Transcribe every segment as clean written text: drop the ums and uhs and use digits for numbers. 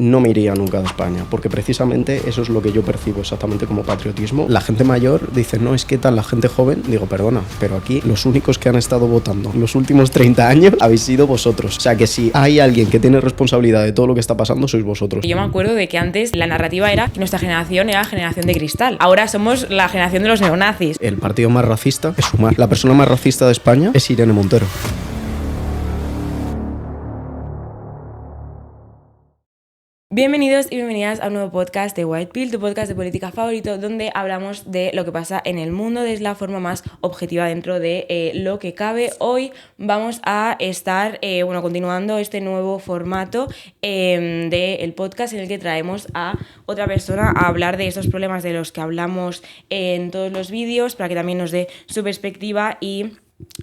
no me iría nunca de España, porque precisamente eso es lo que yo percibo exactamente como patriotismo. La gente mayor dice, no, es que tal, la gente joven, digo, perdona, pero aquí los únicos que han estado votando los últimos 30 años habéis sido vosotros. O sea que si hay alguien que tiene responsabilidad de todo lo que está pasando, sois vosotros. Yo me acuerdo de que antes la narrativa era que nuestra generación era la generación de cristal. Ahora somos la generación de los neonazis. El partido más racista es Sumar. La persona más racista de España es Irene Montero. Bienvenidos y bienvenidas a un nuevo podcast de White Pill, tu podcast de política favorito, donde hablamos de lo que pasa en el mundo desde la forma más objetiva dentro de lo que cabe. Hoy vamos a estar continuando este nuevo formato del podcast en el que traemos a otra persona a hablar de estos problemas de los que hablamos en todos los vídeos, para que también nos dé su perspectiva y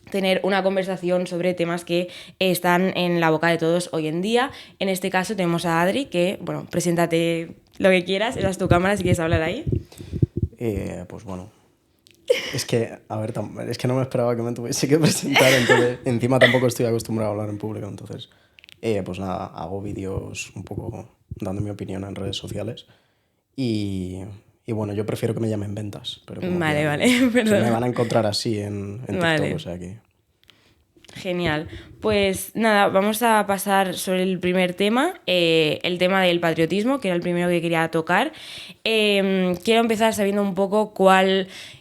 tener una conversación sobre temas que están en la boca de todos hoy en día. En este caso tenemos a Adri, que, bueno, preséntate lo que quieras, esa es tu cámara si quieres hablar ahí. Pues bueno, es que no me esperaba que me tuviese que presentar, entonces encima tampoco estoy acostumbrado a hablar en público, entonces pues nada, hago vídeos un poco dando mi opinión en redes sociales y bueno, yo prefiero que me llamen Ventas, pero Vale, perdón. Me van a encontrar así en TikTok, vale. O sea que... Genial. Pues nada, vamos a pasar sobre el primer tema, el tema del patriotismo, que era el primero que quería tocar. Quiero empezar sabiendo un poco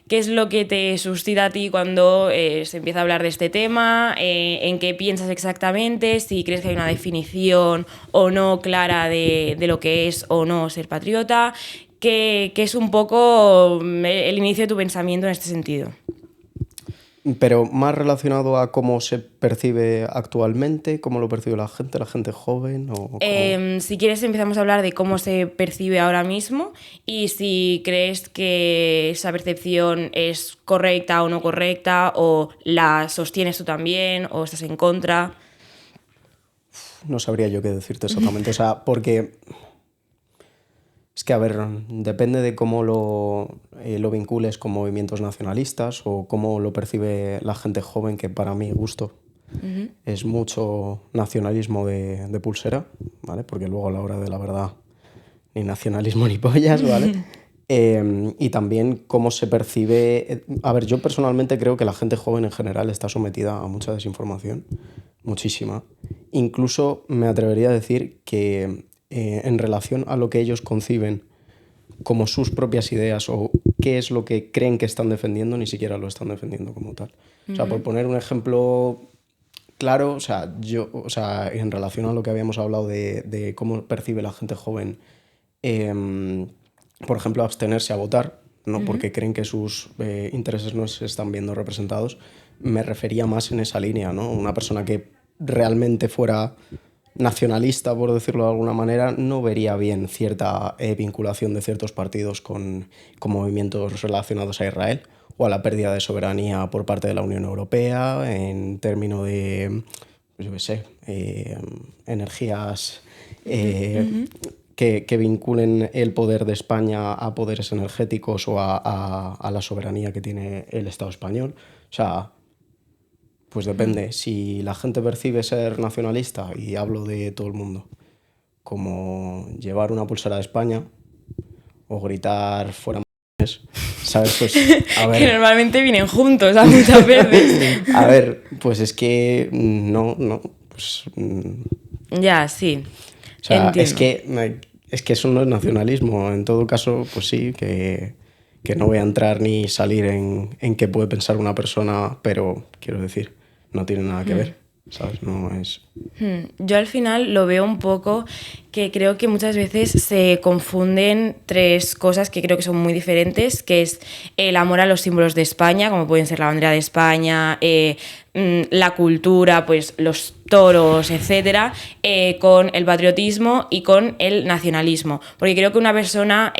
qué es lo que te suscita a ti cuando se empieza a hablar de este tema, en qué piensas exactamente, si crees que hay una definición o no clara de lo que es o no ser patriota, que es un poco el inicio de tu pensamiento en este sentido. Pero más relacionado a cómo se percibe actualmente, cómo lo percibe la gente joven o si quieres empezamos a hablar de cómo se percibe ahora mismo y si crees que esa percepción es correcta o no correcta, o la sostienes tú también o estás en contra. No sabría yo qué decirte exactamente, o sea, porque... Es que, a ver, depende de cómo lo vincules con movimientos nacionalistas o cómo lo percibe la gente joven, que para mi gusto es mucho nacionalismo de pulsera, ¿vale? Porque luego a la hora de la verdad ni nacionalismo ni pollas, ¿vale? Y también cómo se percibe... A ver, yo personalmente creo que la gente joven en general está sometida a mucha desinformación, muchísima. Incluso me atrevería a decir que... en relación a lo que ellos conciben como sus propias ideas o qué es lo que creen que están defendiendo, ni siquiera lo están defendiendo como tal. O sea, por poner un ejemplo claro, en relación a lo que habíamos hablado de cómo percibe la gente joven, por ejemplo, abstenerse a votar, ¿no? Porque creen que sus intereses no se están viendo representados, me refería más en esa línea, ¿no? Una persona que realmente fuera nacionalista, por decirlo de alguna manera, no vería bien cierta vinculación de ciertos partidos con movimientos relacionados a Israel o a la pérdida de soberanía por parte de la Unión Europea en términos de, pues yo qué sé, energías que vinculen el poder de España a poderes energéticos o a la soberanía que tiene el Estado español. O sea... Pues depende, si la gente percibe ser nacionalista, y hablo de todo el mundo, como llevar una pulsera de España o gritar fuera m***es, ¿sabes? Pues, a ver... Que normalmente vienen juntos a muchas veces. A ver, pues es que no, pues... Ya, sí. O sea, entiendo. es que eso no es nacionalismo. En todo caso, pues sí, que no voy a entrar ni salir en qué puede pensar una persona, pero quiero decir... no tiene nada que ver, ¿sabes? No es... Yo al final lo veo un poco que creo que muchas veces se confunden tres cosas que creo que son muy diferentes, que es el amor a los símbolos de España, como pueden ser la bandera de España, la cultura, pues los toros, etcétera, con el patriotismo y con el nacionalismo. Porque creo que una persona...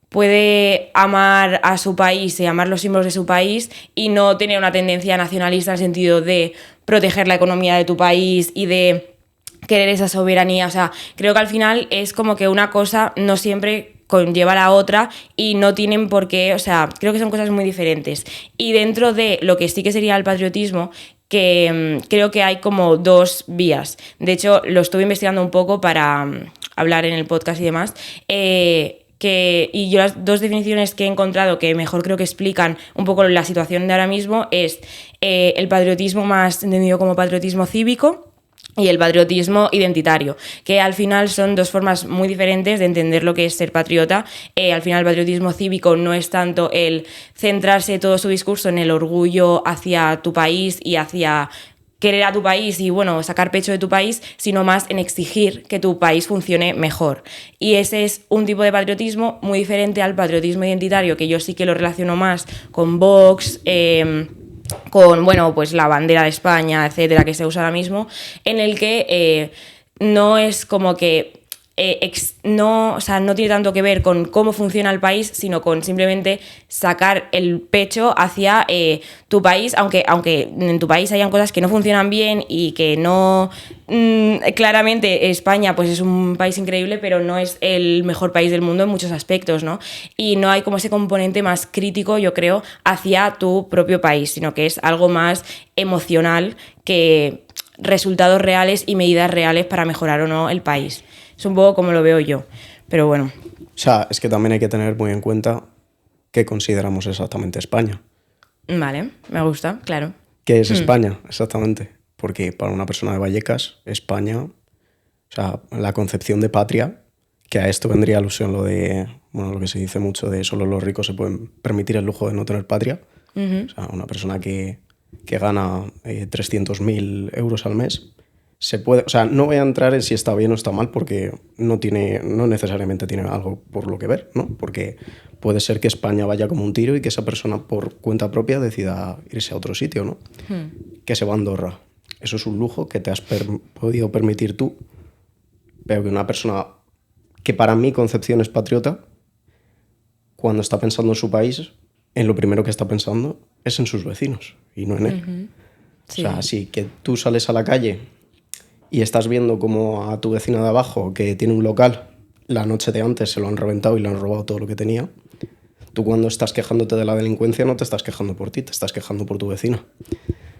puede amar a su país y amar los símbolos de su país y no tener una tendencia nacionalista en el sentido de proteger la economía de tu país y de querer esa soberanía. O sea, creo que al final es como que una cosa no siempre conlleva a la otra y no tienen por qué, o sea, creo que son cosas muy diferentes. Y dentro de lo que sí que sería el patriotismo, que creo que hay como dos vías. De hecho, lo estuve investigando un poco para hablar en el podcast y demás. Y yo las dos definiciones que he encontrado que mejor creo que explican un poco la situación de ahora mismo es el patriotismo más entendido como patriotismo cívico y el patriotismo identitario, que al final son dos formas muy diferentes de entender lo que es ser patriota. Al final el patriotismo cívico no es tanto el centrarse todo su discurso en el orgullo hacia tu país y hacia querer a tu país y bueno, sacar pecho de tu país, sino más en exigir que tu país funcione mejor. Y ese es un tipo de patriotismo muy diferente al patriotismo identitario, que yo sí que lo relaciono más con Vox, con bueno, pues la bandera de España, etcétera, que se usa ahora mismo, en el que no es como que no tiene tanto que ver con cómo funciona el país, sino con simplemente sacar el pecho hacia tu país, aunque en tu país hayan cosas que no funcionan bien y que no... claramente España pues es un país increíble, pero no es el mejor país del mundo en muchos aspectos, ¿no? Y no hay como ese componente más crítico, yo creo, hacia tu propio país, sino que es algo más emocional que resultados reales y medidas reales para mejorar o no el país. Es un poco como lo veo yo, pero bueno. O sea, es que también hay que tener muy en cuenta qué consideramos exactamente España. Vale, me gusta, claro. ¿Qué es España exactamente? Porque para una persona de Vallecas, España, o sea, la concepción de patria, que a esto vendría alusión lo de, bueno, lo que se dice mucho de solo los ricos se pueden permitir el lujo de no tener patria. O sea, una persona que gana 300.000 euros al mes, se puede, o sea, no voy a entrar en si está bien o está mal porque no necesariamente tiene algo por lo que ver, ¿no? Porque puede ser que España vaya como un tiro y que esa persona por cuenta propia decida irse a otro sitio, ¿no? Que se va a Andorra. Eso es un lujo que te has podido permitir tú, pero que una persona que para mi concepción es patriota, cuando está pensando en su país, en lo primero que está pensando es en sus vecinos y no en él. Sí. O sea, si que tú sales a la calle y estás viendo como a tu vecina de abajo, que tiene un local, la noche de antes se lo han reventado y le han robado todo lo que tenía, tú cuando estás quejándote de la delincuencia no te estás quejando por ti, te estás quejando por tu vecina.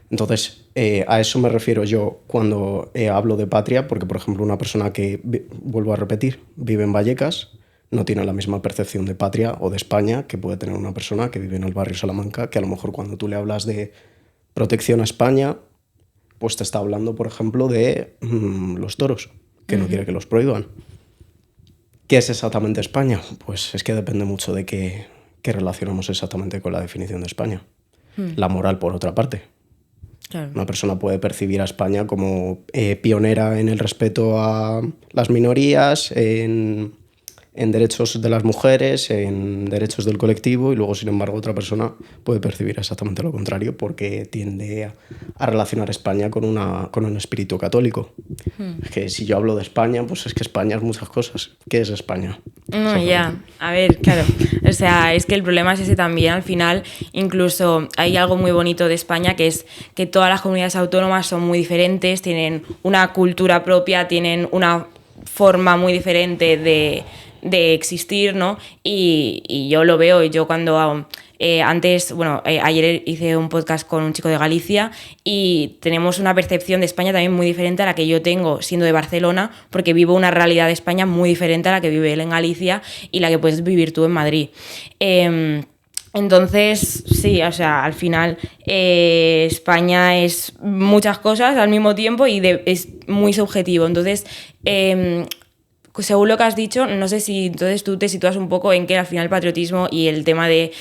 Entonces, a eso me refiero yo cuando hablo de patria, porque, por ejemplo, una persona que, vuelvo a repetir, vive en Vallecas, no tiene la misma percepción de patria o de España que puede tener una persona que vive en el barrio Salamanca, que a lo mejor cuando tú le hablas de protección a España, pues te está hablando, por ejemplo, de los toros, que no quiere que los prohíban. ¿Qué es exactamente España? Pues es que depende mucho de qué relacionamos exactamente con la definición de España. La moral, por otra parte. Claro. Una persona puede percibir a España como pionera en el respeto a las minorías, en derechos de las mujeres, en derechos del colectivo, y luego, sin embargo, otra persona puede percibir exactamente lo contrario porque tiende a relacionar España con un espíritu católico. Es que si yo hablo de España, pues es que España es muchas cosas. ¿Qué es España? No, ya, a ver, claro, o sea, es que el problema es ese también, al final, incluso hay algo muy bonito de España, que es que todas las comunidades autónomas son muy diferentes, tienen una cultura propia, tienen una forma muy diferente de existir, ¿no? Y yo lo veo, y yo cuando antes, bueno, ayer hice un podcast con un chico de Galicia y tenemos una percepción de España también muy diferente a la que yo tengo siendo de Barcelona, porque vivo una realidad de España muy diferente a la que vive él en Galicia y la que puedes vivir tú en Madrid. Entonces, sí, o sea, al final España es muchas cosas al mismo tiempo y es muy subjetivo. Entonces, según lo que has dicho, no sé si entonces tú te sitúas un poco en que al final el patriotismo y el tema de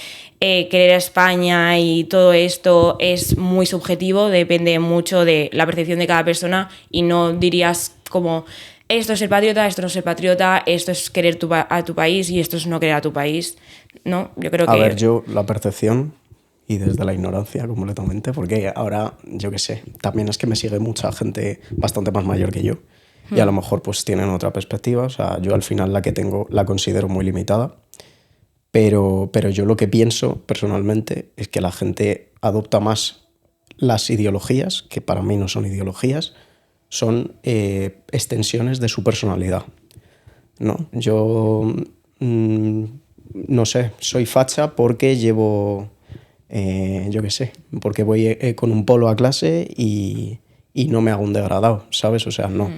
querer a España y todo esto es muy subjetivo, depende mucho de la percepción de cada persona y no dirías como esto es ser patriota, esto no es ser patriota, esto es querer a tu país y esto es no querer a tu país, ¿no? Yo creo que... A ver, yo la percepción y desde la ignorancia completamente, porque ahora, yo qué sé, también es que me sigue mucha gente bastante más mayor que yo y a lo mejor pues tienen otra perspectiva, o sea, yo al final la que tengo la considero muy limitada, pero yo lo que pienso personalmente es que la gente adopta más las ideologías, que para mí no son ideologías, son extensiones de su personalidad, ¿no? Yo, no sé, soy facha porque llevo yo qué sé, porque voy con un polo a clase y no me hago un degradado, ¿sabes? O sea, no.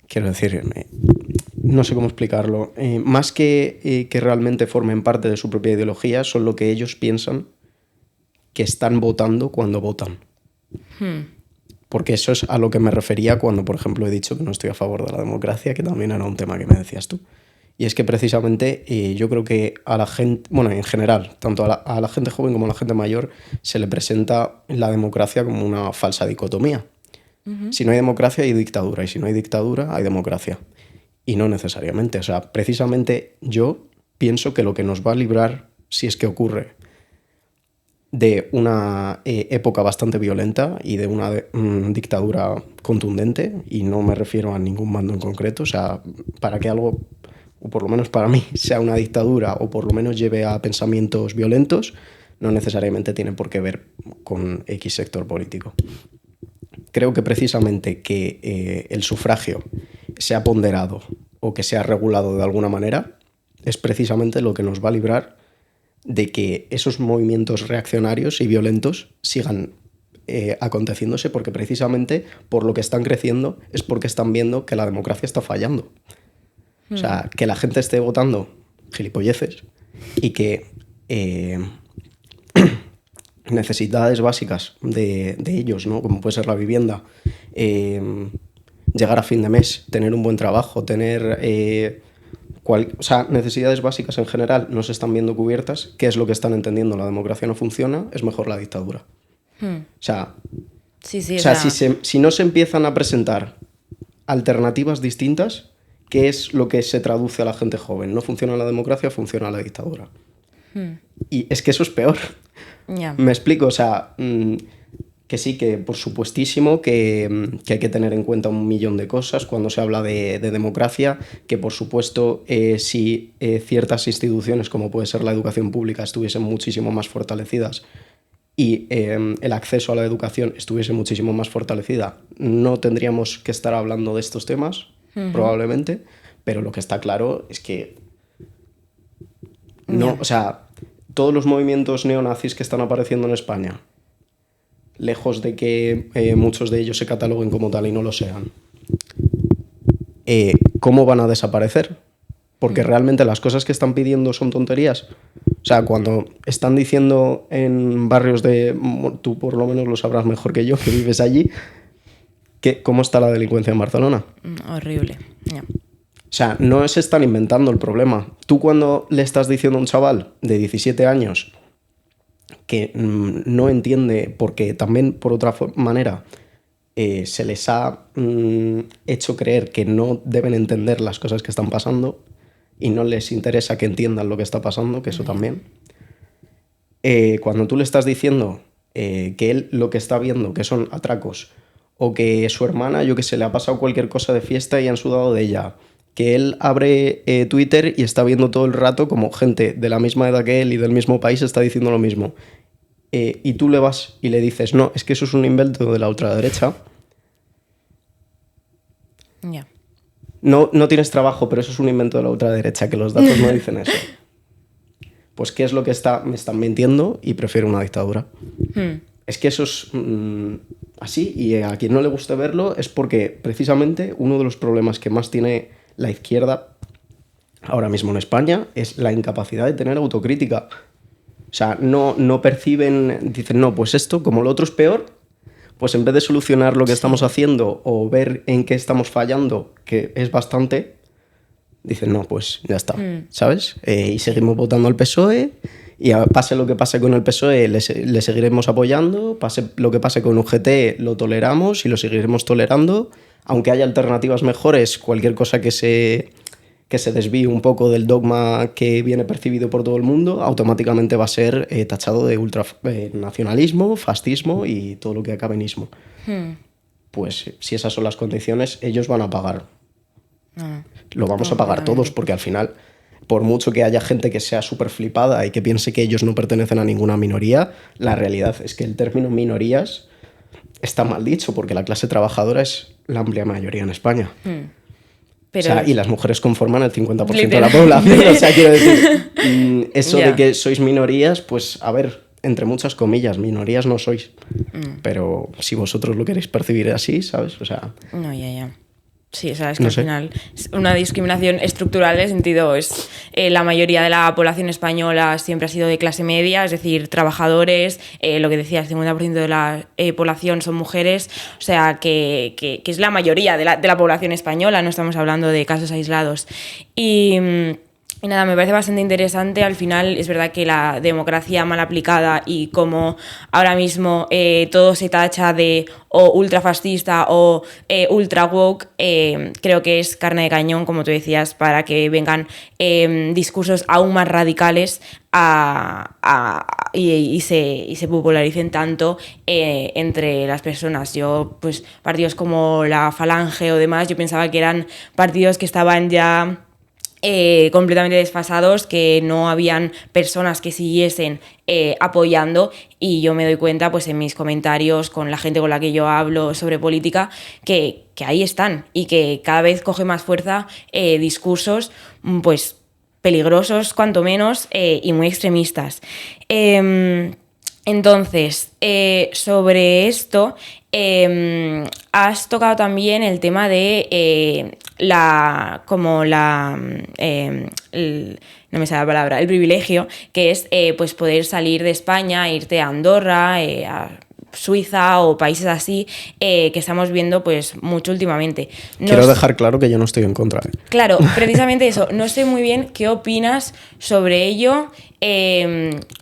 Quiero decir, no sé cómo explicarlo. Más que realmente formen parte de su propia ideología, son lo que ellos piensan que están votando cuando votan. Porque eso es a lo que me refería cuando, por ejemplo, he dicho que no estoy a favor de la democracia, que también era un tema que me decías tú. Y es que precisamente yo creo que a la gente, bueno, en general, tanto a la gente joven como a la gente mayor, se le presenta la democracia como una falsa dicotomía. Si no hay democracia, hay dictadura. Y si no hay dictadura, hay democracia. Y no necesariamente. O sea, precisamente yo pienso que lo que nos va a librar, si es que ocurre, de una época bastante violenta y de una dictadura contundente, y no me refiero a ningún mando en concreto, o sea, para que algo, o por lo menos para mí, sea una dictadura o por lo menos lleve a pensamientos violentos, no necesariamente tiene por qué ver con X sector político. Creo que precisamente que el sufragio sea ponderado o que sea regulado de alguna manera es precisamente lo que nos va a librar de que esos movimientos reaccionarios y violentos sigan aconteciéndose, porque precisamente por lo que están creciendo es porque están viendo que la democracia está fallando. O sea, que la gente esté votando gilipolleces y que necesidades básicas de ellos, ¿no? Como puede ser la vivienda, llegar a fin de mes, tener un buen trabajo, tener... o sea, necesidades básicas en general no se están viendo cubiertas. ¿Qué es lo que están entendiendo? La democracia no funciona, es mejor la dictadura. O sea, si no se empiezan a presentar alternativas distintas, ¿qué es lo que se traduce a la gente joven? No funciona la democracia, funciona la dictadura. Y es que eso es peor. Me explico, o sea... que sí, que por supuestísimo que hay que tener en cuenta un millón de cosas cuando se habla de democracia, que por supuesto si ciertas instituciones como puede ser la educación pública estuviesen muchísimo más fortalecidas y el acceso a la educación estuviese muchísimo más fortalecida, no tendríamos que estar hablando de estos temas, probablemente, pero lo que está claro es que no, o sea, todos los movimientos neonazis que están apareciendo en España, lejos de que muchos de ellos se cataloguen como tal y no lo sean, ¿cómo van a desaparecer? Porque realmente las cosas que están pidiendo son tonterías. O sea, cuando están diciendo en barrios de... Tú por lo menos lo sabrás mejor que yo, que vives allí, ¿cómo está la delincuencia en Barcelona? Horrible. O sea, no se están inventando el problema. Tú cuando le estás diciendo a un chaval de 17 años... que no entiende, porque también por otra manera se les ha hecho creer que no deben entender las cosas que están pasando y no les interesa que entiendan lo que está pasando, que eso también. Cuando tú le estás diciendo que él lo que está viendo que son atracos, o que su hermana, yo que sé, le ha pasado cualquier cosa de fiesta y han sudado de ella, que él abre Twitter y está viendo todo el rato como gente de la misma edad que él y del mismo país está diciendo lo mismo. Y tú le vas y le dices, no, es que eso es un invento de la ultraderecha. No tienes trabajo, pero eso es un invento de la ultraderecha, que los datos no dicen eso. Pues ¿qué es lo que me están mintiendo? Y prefiero una dictadura. Es que eso es así, y a quien no le guste verlo es porque precisamente uno de los problemas que más tiene la izquierda ahora mismo en España es la incapacidad de tener autocrítica. O sea, no perciben, dicen, no, pues esto, como lo otro es peor, pues en vez de solucionar lo que estamos haciendo o ver en qué estamos fallando, que es bastante, dicen, no, pues ya está, ¿sabes? Y seguimos votando al PSOE, y pase lo que pase con el PSOE, le seguiremos apoyando, pase lo que pase con UGT, lo toleramos y lo seguiremos tolerando, aunque haya alternativas mejores, cualquier cosa que se desvíe un poco del dogma que viene percibido por todo el mundo, automáticamente va a ser tachado de ultranacionalismo, fascismo y todo lo que acabe en ismo. Pues si esas son las condiciones, ellos van a pagar. Lo vamos a pagar todos, porque al final, por mucho que haya gente que sea súper flipada y que piense que ellos no pertenecen a ninguna minoría, la realidad es que el término minorías está mal dicho, porque la clase trabajadora es la amplia mayoría en España. Pero... O sea, y las mujeres conforman el 50% de la población. O sea, quiero decir, eso de que sois minorías, pues a ver, entre muchas comillas, minorías no sois. Pero si vosotros lo queréis percibir así, ¿sabes? O sea... No, ya. Sí, o sea, es que No al sé. final es una discriminación estructural en el sentido es la mayoría de la población española siempre ha sido de clase media, es decir, trabajadores, lo que decía, el 50% de la población son mujeres, o sea, que es la mayoría de la población española, no estamos hablando de casos aislados. Y nada, me parece bastante interesante. Al final es verdad que la democracia mal aplicada y como ahora mismo todo se tacha de o ultrafascista o ultra woke, creo que es carne de cañón, como tú decías, para que vengan discursos aún más radicales y se popularicen tanto entre las personas. Yo, pues, partidos como la Falange o demás, yo pensaba que eran partidos que estaban ya... completamente desfasados, que no habían personas que siguiesen apoyando, y yo me doy cuenta pues en mis comentarios con la gente con la que yo hablo sobre política que ahí están y que cada vez coge más fuerza discursos pues peligrosos cuanto menos y muy extremistas. Entonces, sobre esto, has tocado también el tema de no me sale la palabra, el privilegio, que es pues poder salir de España, irte a Andorra, a Suiza o países así, que estamos viendo pues mucho últimamente. Quiero dejar claro que yo no estoy en contra. Claro, precisamente eso. No sé muy bien qué opinas sobre ello.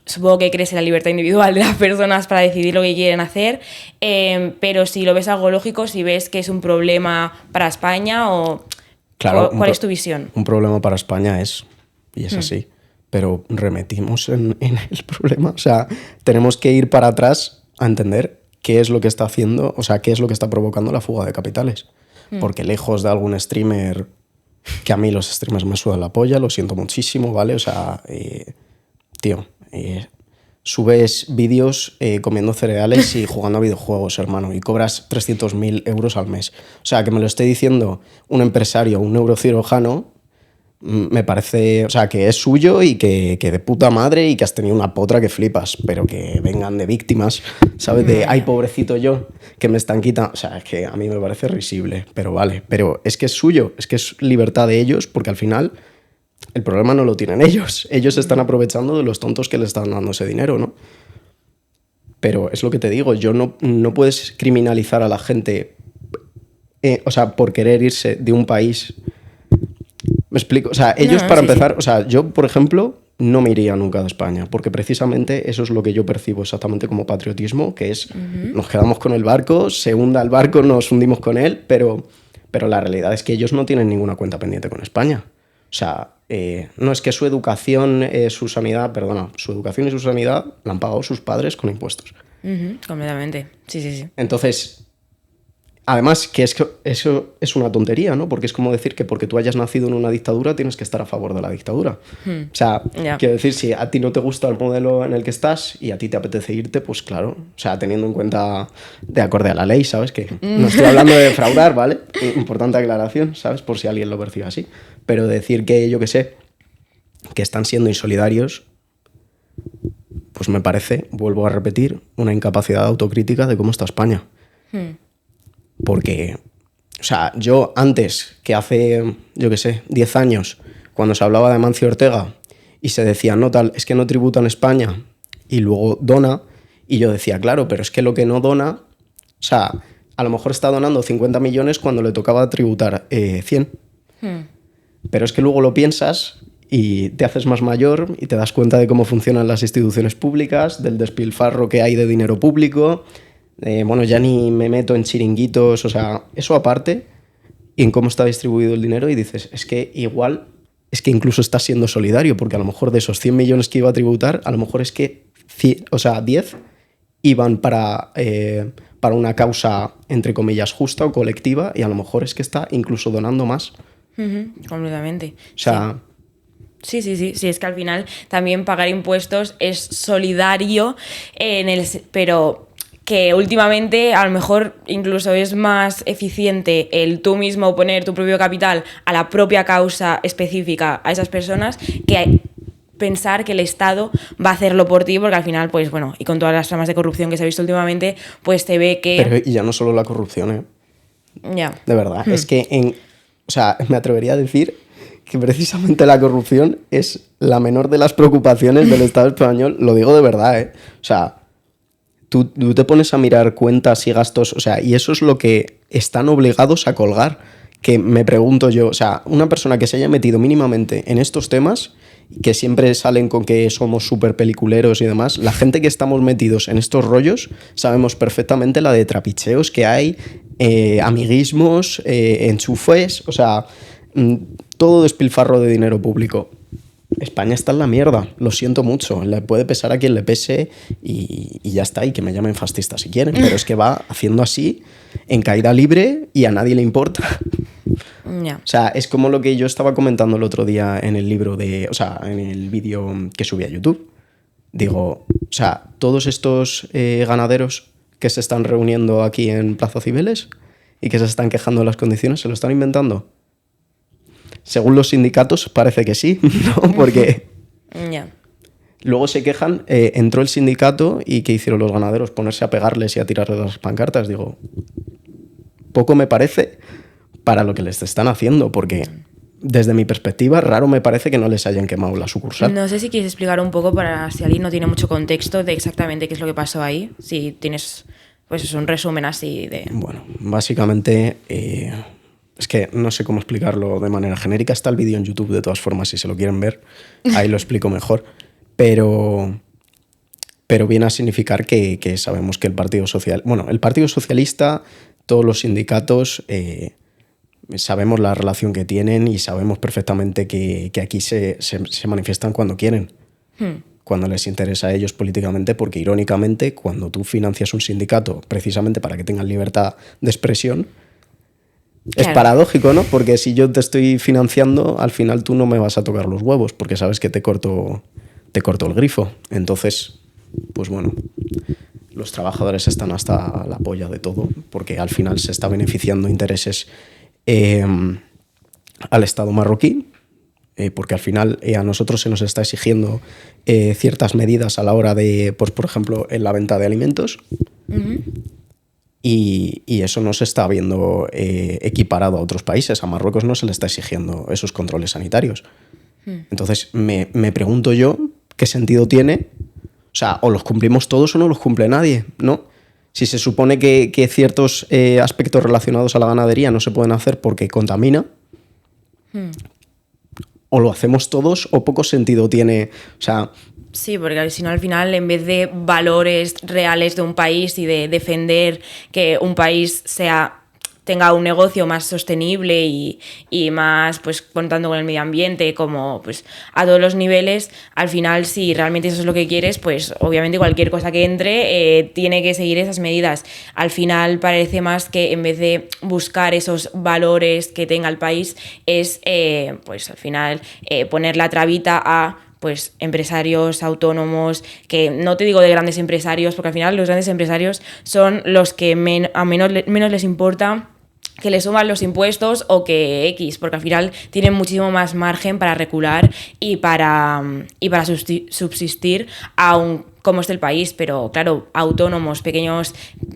Supongo que crees en la libertad individual de las personas para decidir lo que quieren hacer, pero si lo ves algo lógico, si ves que es un problema para España o... Claro, ¿Cuál es tu visión? Un problema para España es así. Pero remetimos en el problema. O sea, tenemos que ir para atrás a entender qué es lo que está haciendo, o sea, qué es lo que está provocando la fuga de capitales. Porque lejos de algún streamer, que a mí los streamers me sudan la polla, lo siento muchísimo, ¿vale? O sea, subes vídeos comiendo cereales y jugando a videojuegos, hermano, y cobras 300.000 euros al mes. O sea, que me lo esté diciendo un empresario, un neurocirujano, me parece, o sea, que es suyo y que de puta madre y que has tenido una potra que flipas, pero que vengan de víctimas, ¿sabes? De, ay, pobrecito yo, que me están quitando... O sea, es que a mí me parece risible, pero vale. Pero es que es suyo, es que es libertad de ellos, porque al final el problema no lo tienen ellos. Ellos se están aprovechando de los tontos que les están dando ese dinero, ¿no? Pero es lo que te digo, no puedes criminalizar a la gente, o sea, por querer irse de un país... Me explico, o sea, ellos para empezar, o sea, yo, por ejemplo, no me iría nunca de España, porque precisamente eso es lo que yo percibo exactamente como patriotismo, que es, nos quedamos con el barco, se hunda el barco, nos hundimos con él, pero la realidad es que ellos no tienen ninguna cuenta pendiente con España. O sea, no es que su educación y su sanidad la han pagado sus padres con impuestos. Completamente, sí. Entonces... Además, que eso es una tontería, ¿no? Porque es como decir que porque tú hayas nacido en una dictadura tienes que estar a favor de la dictadura. O sea, quiero decir, si a ti no te gusta el modelo en el que estás y a ti te apetece irte, pues claro, o sea, teniendo en cuenta de acorde a la ley, ¿sabes? Que no estoy hablando de defraudar, ¿vale? Importante aclaración, ¿sabes? Por si alguien lo percibe así. Pero decir que, yo qué sé, que están siendo insolidarios, pues me parece, vuelvo a repetir, una incapacidad autocrítica de cómo está España. Porque, o sea, yo antes, que hace, yo qué sé, 10 años, cuando se hablaba de Amancio Ortega y se decía, no tal, es que no tributa en España y luego dona, y yo decía, claro, pero es que lo que no dona, o sea, a lo mejor está donando 50 millones cuando le tocaba tributar 100. Pero es que luego lo piensas y te haces más mayor y te das cuenta de cómo funcionan las instituciones públicas, del despilfarro que hay de dinero público... bueno, ya ni me meto en chiringuitos, o sea, eso aparte, y en cómo está distribuido el dinero, y dices, es que igual, es que incluso estás siendo solidario, porque a lo mejor de esos 100 millones que iba a tributar, a lo mejor es que 10 iban para una causa, entre comillas, justa o colectiva, y a lo mejor es que está incluso donando más. Completamente. O sea... Sí, es que al final también pagar impuestos es solidario, pero... que últimamente a lo mejor incluso es más eficiente el tú mismo poner tu propio capital a la propia causa específica a esas personas que pensar que el Estado va a hacerlo por ti, porque al final, pues bueno, y con todas las tramas de corrupción que se ha visto últimamente, pues te ve que... Pero y ya no solo la corrupción, ¿eh? Ya. De verdad, es que o sea, me atrevería a decir que precisamente la corrupción es la menor de las preocupaciones del Estado español, lo digo de verdad, ¿eh? O sea, tú te pones a mirar cuentas y gastos, o sea, y eso es lo que están obligados a colgar, que me pregunto yo, o sea, una persona que se haya metido mínimamente en estos temas, que siempre salen con que somos súper peliculeros y demás, la gente que estamos metidos en estos rollos sabemos perfectamente la de trapicheos que hay, amiguismos, enchufes, o sea, todo despilfarro de dinero público. España está en la mierda, lo siento mucho, le puede pesar a quien le pese y ya está, y que me llamen fascista si quieren, pero es que va haciendo así en caída libre y a nadie le importa. Ya. O sea, es como lo que yo estaba comentando el otro día en el libro o sea, en el vídeo que subí a YouTube. Digo, o sea, todos estos ganaderos que se están reuniendo aquí en Plaza Cibeles y que se están quejando de las condiciones, ¿se lo están inventando? Según los sindicatos parece que sí, ¿no? Porque Ya. luego se quejan, entró el sindicato y ¿qué hicieron los ganaderos? Ponerse a pegarles y a tirarles las pancartas. Digo, poco me parece para lo que les están haciendo, porque desde mi perspectiva raro me parece que no les hayan quemado la sucursal. No sé si quieres explicar un poco para si alguien no tiene mucho contexto de exactamente qué es lo que pasó ahí, si tienes pues es un resumen así de... Bueno, básicamente es que no sé cómo explicarlo de manera genérica. Está el vídeo en YouTube de todas formas, si se lo quieren ver, ahí lo explico mejor. Pero viene a significar que sabemos que el Partido Socialista, todos los sindicatos, sabemos la relación que tienen y sabemos perfectamente que aquí se manifiestan cuando quieren, cuando les interesa a ellos políticamente, porque irónicamente cuando tú financias un sindicato precisamente para que tengan libertad de expresión, es paradójico, ¿no? Porque si yo te estoy financiando, al final tú no me vas a tocar los huevos porque sabes que te corto el grifo. Entonces, pues bueno, los trabajadores están hasta la polla de todo porque al final se está beneficiando intereses al Estado marroquí, porque al final a nosotros se nos está exigiendo ciertas medidas a la hora de, pues, por ejemplo, en la venta de alimentos. Uh-huh. Y eso no se está viendo equiparado a otros países. A Marruecos no se le está exigiendo esos controles sanitarios. Entonces me pregunto yo qué sentido tiene. O sea, o los cumplimos todos o no los cumple nadie, ¿no? Si se supone que ciertos aspectos relacionados a la ganadería no se pueden hacer porque contamina, o lo hacemos todos o poco sentido tiene. O sea... Sí, porque si no, al final, en vez de valores reales de un país y de defender que un país tenga un negocio más sostenible y más, pues, contando con el medio ambiente, como, pues, a todos los niveles, al final, si realmente eso es lo que quieres, pues, obviamente cualquier cosa que entre tiene que seguir esas medidas. Al final parece más que en vez de buscar esos valores que tenga el país, es, pues, al final, poner la trabita a... pues empresarios autónomos, que no te digo de grandes empresarios, porque al final los grandes empresarios son los que menos les importa que le suban los impuestos o que X, porque al final tienen muchísimo más margen para recular y para subsistir aún como esté el país, pero claro, autónomos,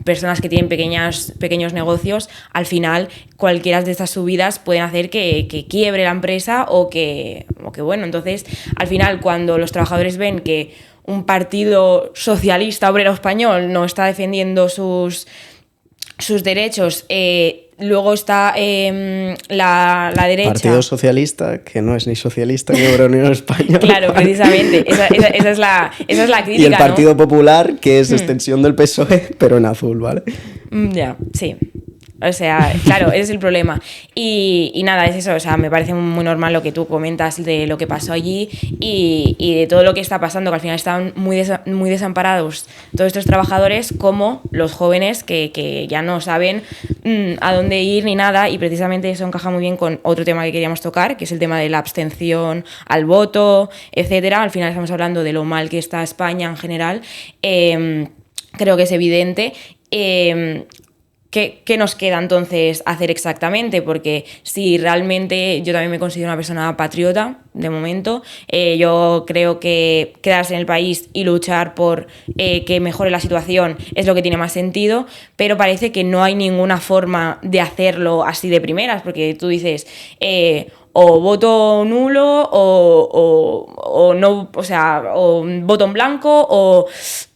personas que tienen pequeños negocios, al final cualquiera de estas subidas pueden hacer que quiebre la empresa o que bueno, entonces al final cuando los trabajadores ven que un partido socialista obrero español no está defendiendo sus derechos, luego está la derecha. Partido Socialista, que no es ni socialista ni obrero español. Claro, precisamente. Esa es la crítica. Y el Partido ¿no? Popular, que es extensión del PSOE, pero en azul, ¿vale? Ya, sí. O sea, claro, ese es el problema. Y nada, es eso. O sea, me parece muy normal lo que tú comentas de lo que pasó allí y de todo lo que está pasando, que al final están muy desamparados todos estos trabajadores, como los jóvenes que ya no saben a dónde ir ni nada. Y precisamente eso encaja muy bien con otro tema que queríamos tocar, que es el tema de la abstención al voto, etcétera. Al final estamos hablando de lo mal que está España en general. Creo que es evidente. ¿qué nos queda entonces hacer exactamente? Porque si realmente yo también me considero una persona patriota, de momento, yo creo que quedarse en el país y luchar por que mejore la situación es lo que tiene más sentido, pero parece que no hay ninguna forma de hacerlo así de primeras, porque tú dices... o voto nulo o no, o sea, o voto en blanco o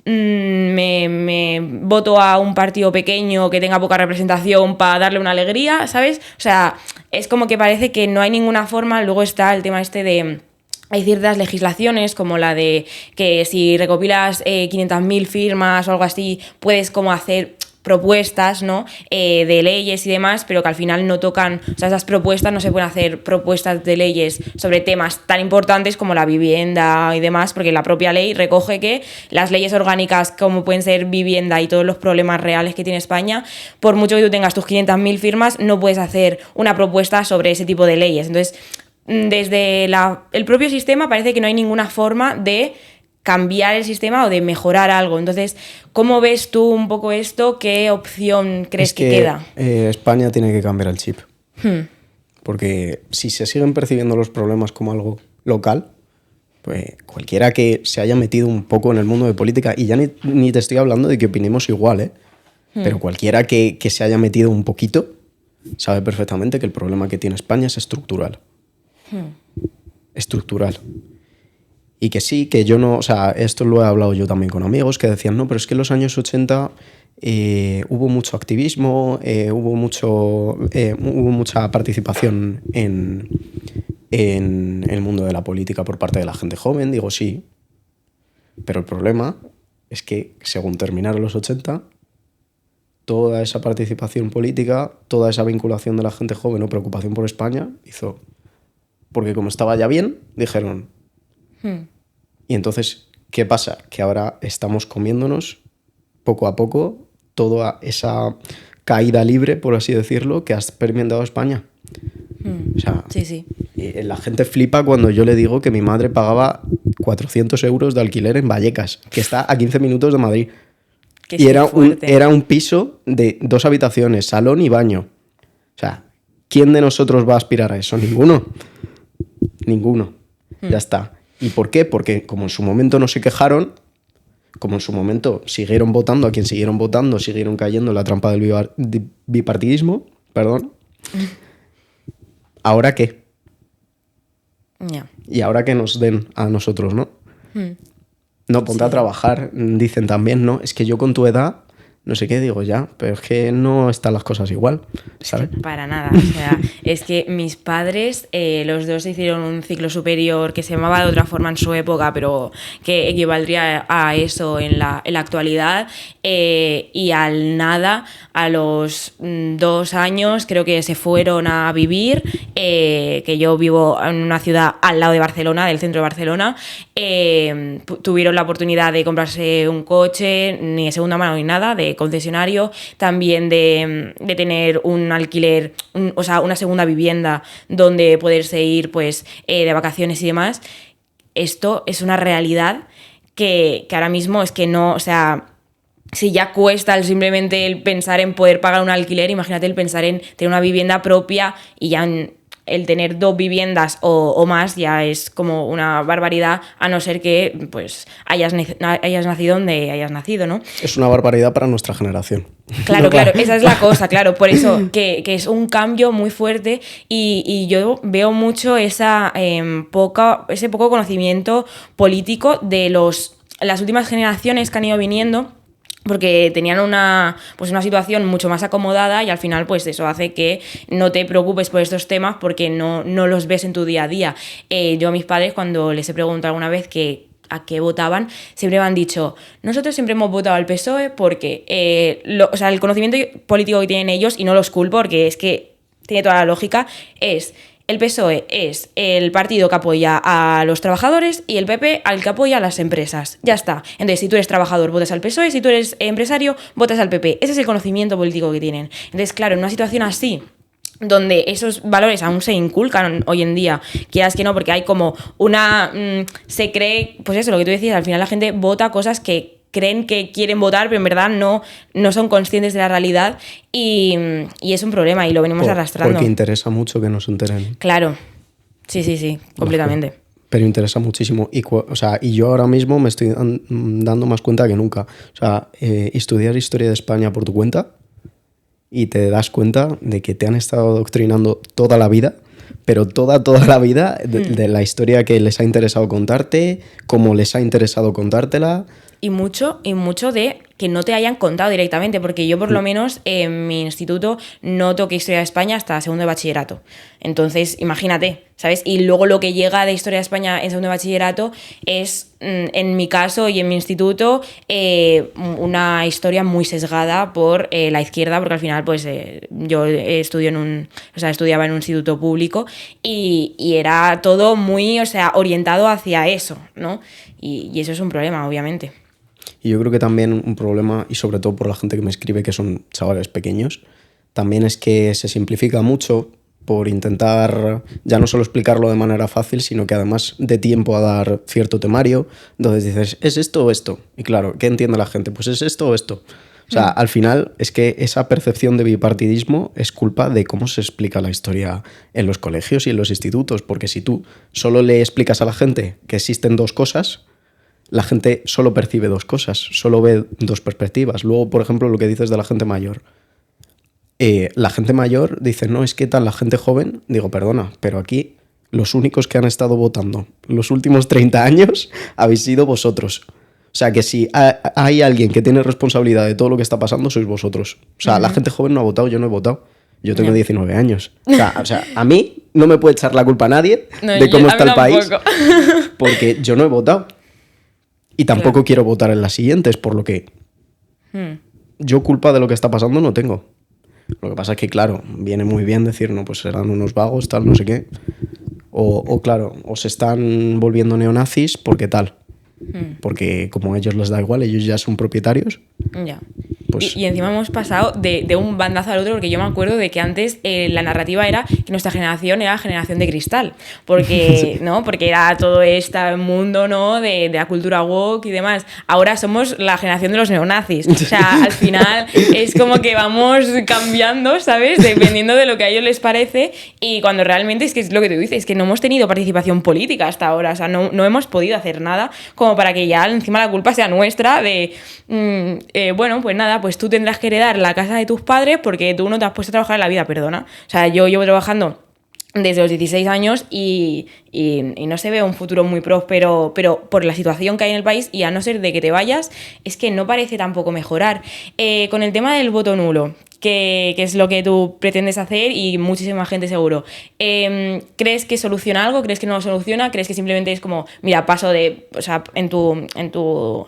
me voto a un partido pequeño que tenga poca representación para darle una alegría, ¿sabes? O sea, es como que parece que no hay ninguna forma. Luego está el tema este de... Hay ciertas legislaciones como la de que si recopilas 500.000 firmas o algo así, puedes como hacer propuestas, ¿no? De leyes y demás, pero que al final no tocan, o sea, esas propuestas no se pueden hacer propuestas de leyes sobre temas tan importantes como la vivienda y demás, porque la propia ley recoge que las leyes orgánicas como pueden ser vivienda y todos los problemas reales que tiene España, por mucho que tú tengas tus 500.000 firmas, no puedes hacer una propuesta sobre ese tipo de leyes. Entonces, desde el propio sistema parece que no hay ninguna forma de cambiar el sistema o de mejorar algo. Entonces, ¿cómo ves tú un poco esto? ¿Qué opción crees que queda? España tiene que cambiar el chip. Porque si se siguen percibiendo los problemas como algo local, pues cualquiera que se haya metido un poco en el mundo de política, y ya ni te estoy hablando de que opinemos igual, pero cualquiera que se haya metido un poquito sabe perfectamente que el problema que tiene España es estructural. Estructural. Y que sí, que yo no... O sea, esto lo he hablado yo también con amigos que decían, no, pero es que en los años 80 hubo mucho activismo, hubo mucha participación en el mundo de la política por parte de la gente joven. Digo, sí. Pero el problema es que según terminaron los 80, toda esa participación política, toda esa vinculación de la gente joven o preocupación por España hizo... Porque como estaba ya bien, dijeron... Y entonces, ¿qué pasa? Que ahora estamos comiéndonos poco a poco toda esa caída libre, por así decirlo, que ha experimentado España. O sea, sí. La gente flipa cuando yo le digo que mi madre pagaba 400 euros de alquiler en Vallecas, que está a 15 minutos de Madrid. Y era un piso de 2 habitaciones, salón y baño. O sea, ¿quién de nosotros va a aspirar a eso? Ninguno. Ya está. ¿Y por qué? Porque como en su momento no se quejaron, como en su momento siguieron votando a quien siguieron votando, siguieron cayendo en la trampa del bipartidismo, perdón. ¿Ahora qué? Yeah. Y ahora que nos den a nosotros, ¿no? No, ponte a trabajar, dicen también, ¿no? Es que yo con tu edad, no sé qué, digo ya, pero es que no están las cosas igual, ¿sabes? Es que para nada, o sea, es que mis padres, los dos hicieron un ciclo superior que se llamaba de otra forma en su época, pero que equivaldría a eso en la actualidad, y al nada, a los 2 años, creo que se fueron a vivir, que yo vivo en una ciudad al lado de Barcelona, del centro de Barcelona, tuvieron la oportunidad de comprarse un coche, ni de segunda mano ni nada, de concesionario, también de tener un alquiler, o sea, una segunda vivienda donde poderse ir pues de vacaciones y demás. Esto es una realidad que ahora mismo es que no, o sea, si ya cuesta simplemente el pensar en poder pagar un alquiler, imagínate el pensar en tener una vivienda propia, y ya el tener 2 viviendas o más ya es como una barbaridad, a no ser que pues hayas nacido donde hayas nacido, ¿no? Es una barbaridad para nuestra generación. Claro, esa es la cosa, claro, por eso que es un cambio muy fuerte, y yo veo mucho ese poco conocimiento político de las últimas generaciones que han ido viniendo, porque tenían una situación mucho más acomodada, y al final pues eso hace que no te preocupes por estos temas porque no los ves en tu día a día. Yo a mis padres, cuando les he preguntado alguna vez a qué votaban, siempre me han dicho, nosotros siempre hemos votado al PSOE porque el conocimiento político que tienen ellos, y no los culpo porque es que tiene toda la lógica, es... El PSOE es el partido que apoya a los trabajadores y el PP al que apoya a las empresas. Ya está. Entonces, si tú eres trabajador, votas al PSOE, si tú eres empresario, votas al PP. Ese es el conocimiento político que tienen. Entonces, claro, en una situación así, donde esos valores aún se inculcan hoy en día, quieras que no, porque hay como se cree, pues eso, lo que tú decías, al final la gente vota cosas que creen que quieren votar, pero en verdad no son conscientes de la realidad y es un problema y lo venimos arrastrando. Porque interesa mucho que nos enteren. Claro, sí, completamente. Pero interesa muchísimo. Y yo ahora mismo me estoy dando más cuenta que nunca. O sea, estudiar historia de España por tu cuenta y te das cuenta de que te han estado adoctrinando toda la vida, pero toda la vida de la historia que les ha interesado contarte, cómo les ha interesado contártela. Y mucho de que no te hayan contado directamente, porque yo por lo menos en mi instituto no toqué Historia de España hasta segundo de bachillerato. Entonces, imagínate, ¿sabes? Y luego lo que llega de Historia de España en segundo de bachillerato es, en mi caso y en mi instituto, una historia muy sesgada por la izquierda, porque al final pues yo estudiaba en un instituto público y era todo muy, orientado hacia eso, ¿no? Y eso es un problema, obviamente. Y yo creo que también un problema, y sobre todo por la gente que me escribe, que son chavales pequeños, también es que se simplifica mucho por intentar ya no solo explicarlo de manera fácil, sino que además dé tiempo a dar cierto temario. Entonces dices, ¿es esto o esto? Y claro, ¿qué entiende la gente? Pues es esto o esto. O sea, al final es que esa percepción de bipartidismo es culpa de cómo se explica la historia en los colegios y en los institutos, porque si tú solo le explicas a la gente que existen dos cosas, la gente solo percibe dos cosas, solo ve dos perspectivas. Luego, por ejemplo, lo que dices de la gente mayor. La gente mayor dice, no, es que tal, la gente joven, digo, perdona, pero aquí los únicos que han estado votando los últimos 30 años habéis sido vosotros. O sea, que si hay alguien que tiene responsabilidad de todo lo que está pasando, sois vosotros. O sea, la gente joven no ha votado, yo no he votado. Yo tengo 19 años. O sea, a mí no me puede echar la culpa a nadie de cómo está el país, porque yo no he votado. Y tampoco quiero votar en las siguientes, por lo que yo culpa de lo que está pasando no tengo. Lo que pasa es que, claro, viene muy bien decir, no, pues serán unos vagos, tal, no sé qué. O claro, o se están volviendo neonazis porque tal. Porque como a ellos les da igual, ellos ya son propietarios. Ya. Pues... Y encima hemos pasado de un bandazo al otro, porque yo me acuerdo de que antes la narrativa era que nuestra generación era generación de cristal, porque, ¿no? Porque era todo este mundo, ¿no? de la cultura woke y demás. Ahora somos la generación de los neonazis. O sea, al final es como que vamos cambiando, ¿sabes? Dependiendo de lo que a ellos les parece, y cuando realmente es que es lo que tú dices, que no hemos tenido participación política hasta ahora. O sea, no hemos podido hacer nada como para que ya encima la culpa sea nuestra de, bueno, pues nada, pues tú tendrás que heredar la casa de tus padres porque tú no te has puesto a trabajar en la vida, perdona. O sea, yo llevo trabajando desde los 16 años y no se ve un futuro muy próspero, pero por la situación que hay en el país, y a no ser de que te vayas, es que no parece tampoco mejorar. Con el tema del voto nulo, que es lo que tú pretendes hacer y muchísima gente seguro, ¿crees que soluciona algo? ¿Crees que no lo soluciona? ¿Crees que simplemente es como, mira, paso de, o sea, en tu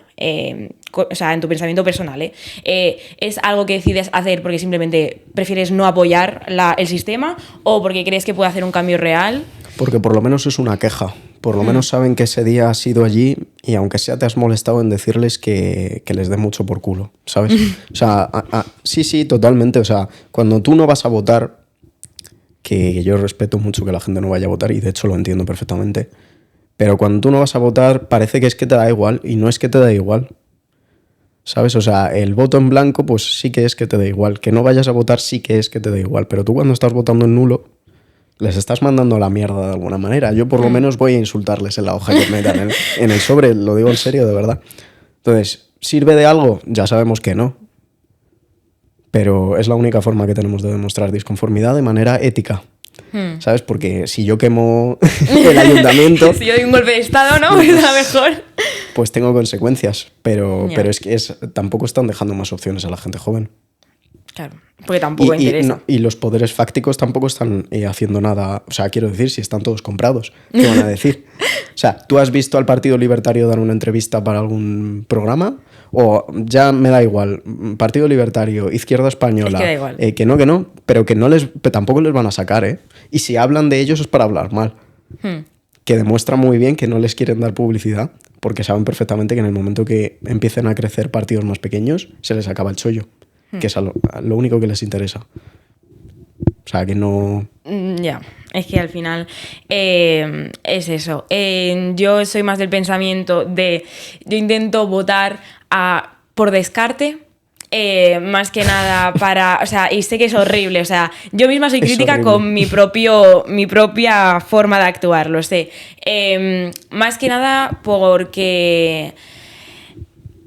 pensamiento personal, ¿es algo que decides hacer porque simplemente prefieres no apoyar el sistema, o porque crees que puede hacer un cambio real? Porque por lo menos es una queja. Por lo menos saben que ese día has ido allí y aunque sea te has molestado en decirles que les dé mucho por culo, ¿sabes? O sea, sí, totalmente. O sea, cuando tú no vas a votar, que yo respeto mucho que la gente no vaya a votar y de hecho lo entiendo perfectamente, pero cuando tú no vas a votar parece que es que te da igual, y no es que te da igual, ¿sabes? O sea, el voto en blanco pues sí que es que te da igual. Que no vayas a votar sí que es que te da igual, pero tú cuando estás votando en nulo les estás mandando a la mierda de alguna manera. Yo por lo menos voy a insultarles en la hoja que metan en el sobre, lo digo en serio, de verdad. Entonces, ¿sirve de algo? Ya sabemos que no. Pero es la única forma que tenemos de demostrar disconformidad de manera ética. ¿Sabes? Porque si yo quemo el ayuntamiento... Si yo doy un golpe de estado, ¿no? Pues a lo mejor... Pues tengo consecuencias. Pero es que tampoco están dejando más opciones a la gente joven. Claro, porque tampoco interesa. Y los poderes fácticos tampoco están haciendo nada. O sea, quiero decir, si están todos comprados, ¿qué van a decir? O sea, ¿tú has visto al Partido Libertario dar una entrevista para algún programa? O ya me da igual, Partido Libertario, Izquierda Española, es que da igual. Que no, pero que tampoco les van a sacar, ¿eh? Y si hablan de ellos es para hablar mal. Que demuestra muy bien que no les quieren dar publicidad, porque saben perfectamente que en el momento que empiecen a crecer partidos más pequeños, se les acaba el chollo. Que es lo único que les interesa. O sea, que no... Ya. Es que al final es eso. Yo soy más del pensamiento de... Yo intento votar por descarte, más que nada para... O sea, y sé que es horrible. O sea, yo misma soy crítica con mi propia forma de actuar, lo sé. Más que nada porque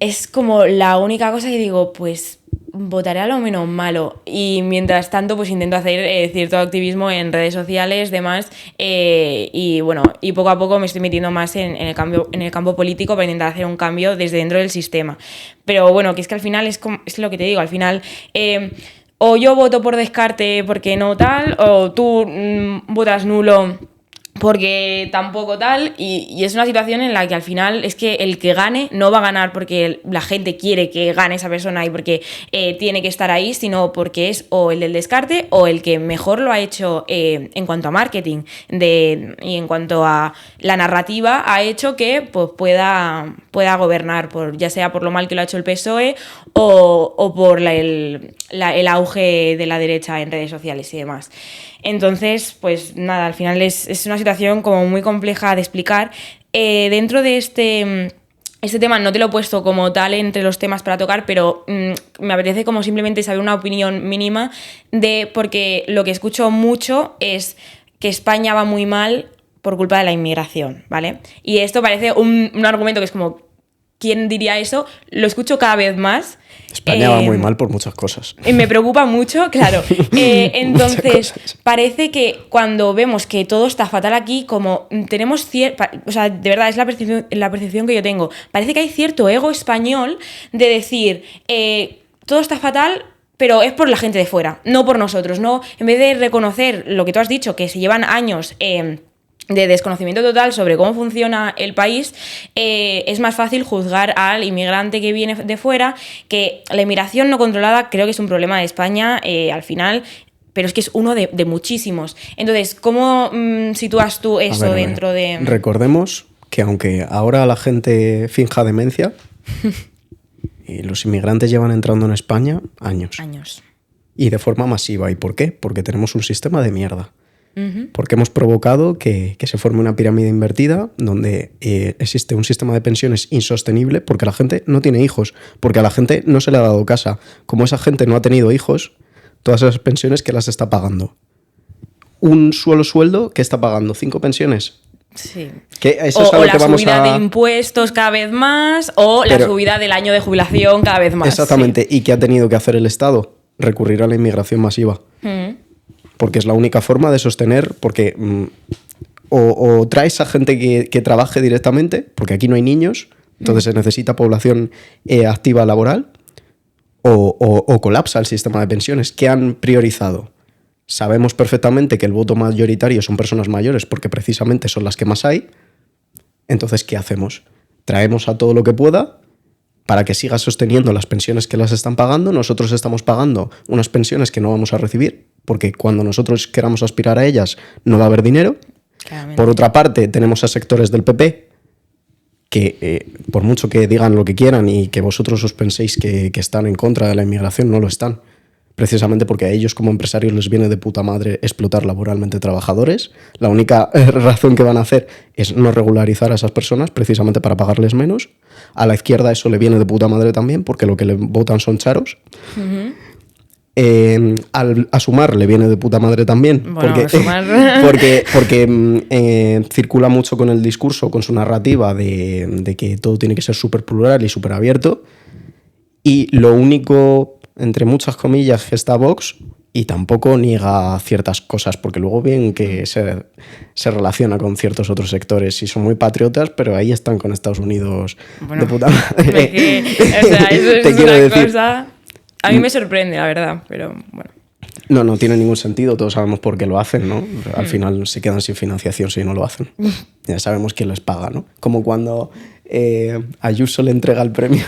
es como la única cosa que digo, pues... votaré a lo menos malo, y mientras tanto pues intento hacer cierto activismo en redes sociales, demás, y bueno, y poco a poco me estoy metiendo más en el campo político para intentar hacer un cambio desde dentro del sistema. Pero bueno, que es que al final es lo que te digo, al final o yo voto por descarte porque no tal, o tú votas nulo porque tampoco tal, y es una situación en la que al final es que el que gane no va a ganar porque la gente quiere que gane esa persona y porque tiene que estar ahí, sino porque es o el del descarte o el que mejor lo ha hecho en cuanto a marketing y en cuanto a la narrativa, ha hecho que pues, pueda gobernar, ya sea por lo mal que lo ha hecho el PSOE o por el auge de la derecha en redes sociales y demás. Entonces, pues nada, al final es una situación como muy compleja de explicar. Dentro de este tema no te lo he puesto como tal entre los temas para tocar, pero me apetece como simplemente saber una opinión mínima porque lo que escucho mucho es que España va muy mal por culpa de la inmigración, ¿vale? Y esto parece un argumento que es como, ¿quién diría eso? Lo escucho cada vez más. España va muy mal por muchas cosas. Me preocupa mucho, claro. Entonces, parece que cuando vemos que todo está fatal aquí, como tenemos o sea, de verdad es la percepción que yo tengo. Parece que hay cierto ego español de decir, todo está fatal, pero es por la gente de fuera, no por nosotros, ¿no? En vez de reconocer lo que tú has dicho, que se llevan años de desconocimiento total sobre cómo funciona el país, es más fácil juzgar al inmigrante que viene de fuera, que la inmigración no controlada creo que es un problema de España al final, pero es que es uno de muchísimos. Entonces, ¿cómo sitúas tú eso dentro de...? Recordemos que aunque ahora la gente finja demencia, los inmigrantes llevan entrando en España años. Y de forma masiva. ¿Y por qué? Porque tenemos un sistema de mierda. Porque hemos provocado que se forme una pirámide invertida donde existe un sistema de pensiones insostenible porque la gente no tiene hijos, porque a la gente no se le ha dado casa. Como esa gente no ha tenido hijos, todas esas pensiones, ¿qué las está pagando? Un solo sueldo que está pagando 5 pensiones. Sí. Que eso es a lo que vamos subida de impuestos cada vez más, o la subida del año de jubilación cada vez más. Exactamente. Sí. ¿Y qué ha tenido que hacer el Estado? Recurrir a la inmigración masiva. Porque es la única forma de sostener, porque o traes a gente que trabaje directamente, porque aquí no hay niños, entonces se necesita población activa laboral, o colapsa el sistema de pensiones. ¿Qué han priorizado? Sabemos perfectamente que el voto mayoritario son personas mayores, porque precisamente son las que más hay. Entonces, ¿qué hacemos? Traemos a todo lo que pueda para que siga sosteniendo las pensiones que las están pagando. Nosotros estamos pagando unas pensiones que no vamos a recibir, porque cuando nosotros queramos aspirar a ellas no va a haber dinero. Claramente. Por otra parte, tenemos a sectores del PP que, por mucho que digan lo que quieran y que vosotros os penséis que están en contra de la inmigración, no lo están. Precisamente porque a ellos como empresarios les viene de puta madre explotar laboralmente trabajadores. La única razón que van a hacer es no regularizar a esas personas, precisamente para pagarles menos. A la izquierda eso le viene de puta madre también, porque lo que le votan son charos. A Sumar le viene de puta madre también, bueno, porque circula mucho con el discurso, con su narrativa de que todo tiene que ser súper plural y súper abierto, y lo único, entre muchas comillas, que está Vox, y tampoco niega ciertas cosas, porque luego bien que se relaciona con ciertos otros sectores y son muy patriotas, pero ahí están con Estados Unidos, bueno, de puta madre. O sea, eso es una cosa... A mí me sorprende, la verdad, pero bueno. No tiene ningún sentido, todos sabemos por qué lo hacen, ¿no? Al final se quedan sin financiación si no lo hacen. Ya sabemos quién les paga, ¿no? Como cuando Ayuso le entrega el premio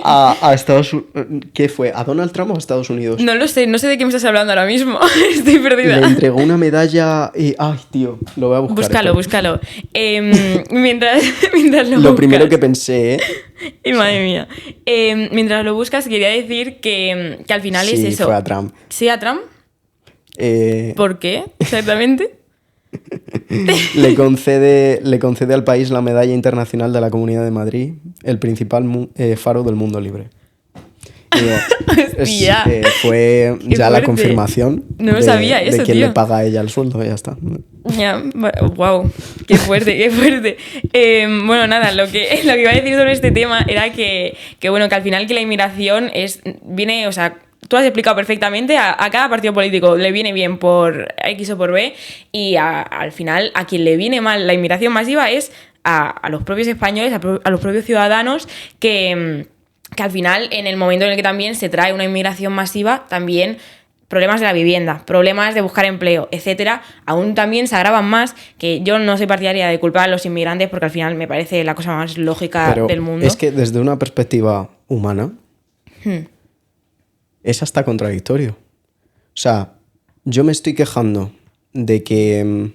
a Estados Unidos. ¿Qué fue? ¿A Donald Trump o a Estados Unidos? No lo sé, no sé de qué me estás hablando ahora mismo. Estoy perdida. Le entregó una medalla y... Ay, tío, lo voy a buscar. Búscalo. Mientras lo buscas, primero que pensé, Y madre mía. Mientras lo buscas, quería decir que al final sí, es eso. Fue a Trump. ¿Sí, a Trump? ¿Por qué? Exactamente. le concede al país la Medalla Internacional de la Comunidad de Madrid, el principal faro del mundo libre. Y digo, fue Qué ya fuerte. la confirmación No lo sabía eso, de quién tío. le paga a ella el sueldo, ya está. Ya, wow, qué fuerte, qué fuerte. Bueno, nada, lo que iba a decir sobre este tema era que bueno, que al final que la inmigración viene, o sea, tú has explicado perfectamente, a cada partido político le viene bien por X o por B, y al final a quien le viene mal la inmigración masiva es a los propios españoles, a los propios ciudadanos que al final, en el momento en el que también se trae una inmigración masiva, también problemas de la vivienda, problemas de buscar empleo, etcétera, aún también se agravan más, que yo no soy partidaria de culpar a los inmigrantes porque al final me parece la cosa más lógica Pero del mundo. es que desde una perspectiva humana es hasta contradictorio. O sea, yo me estoy quejando de que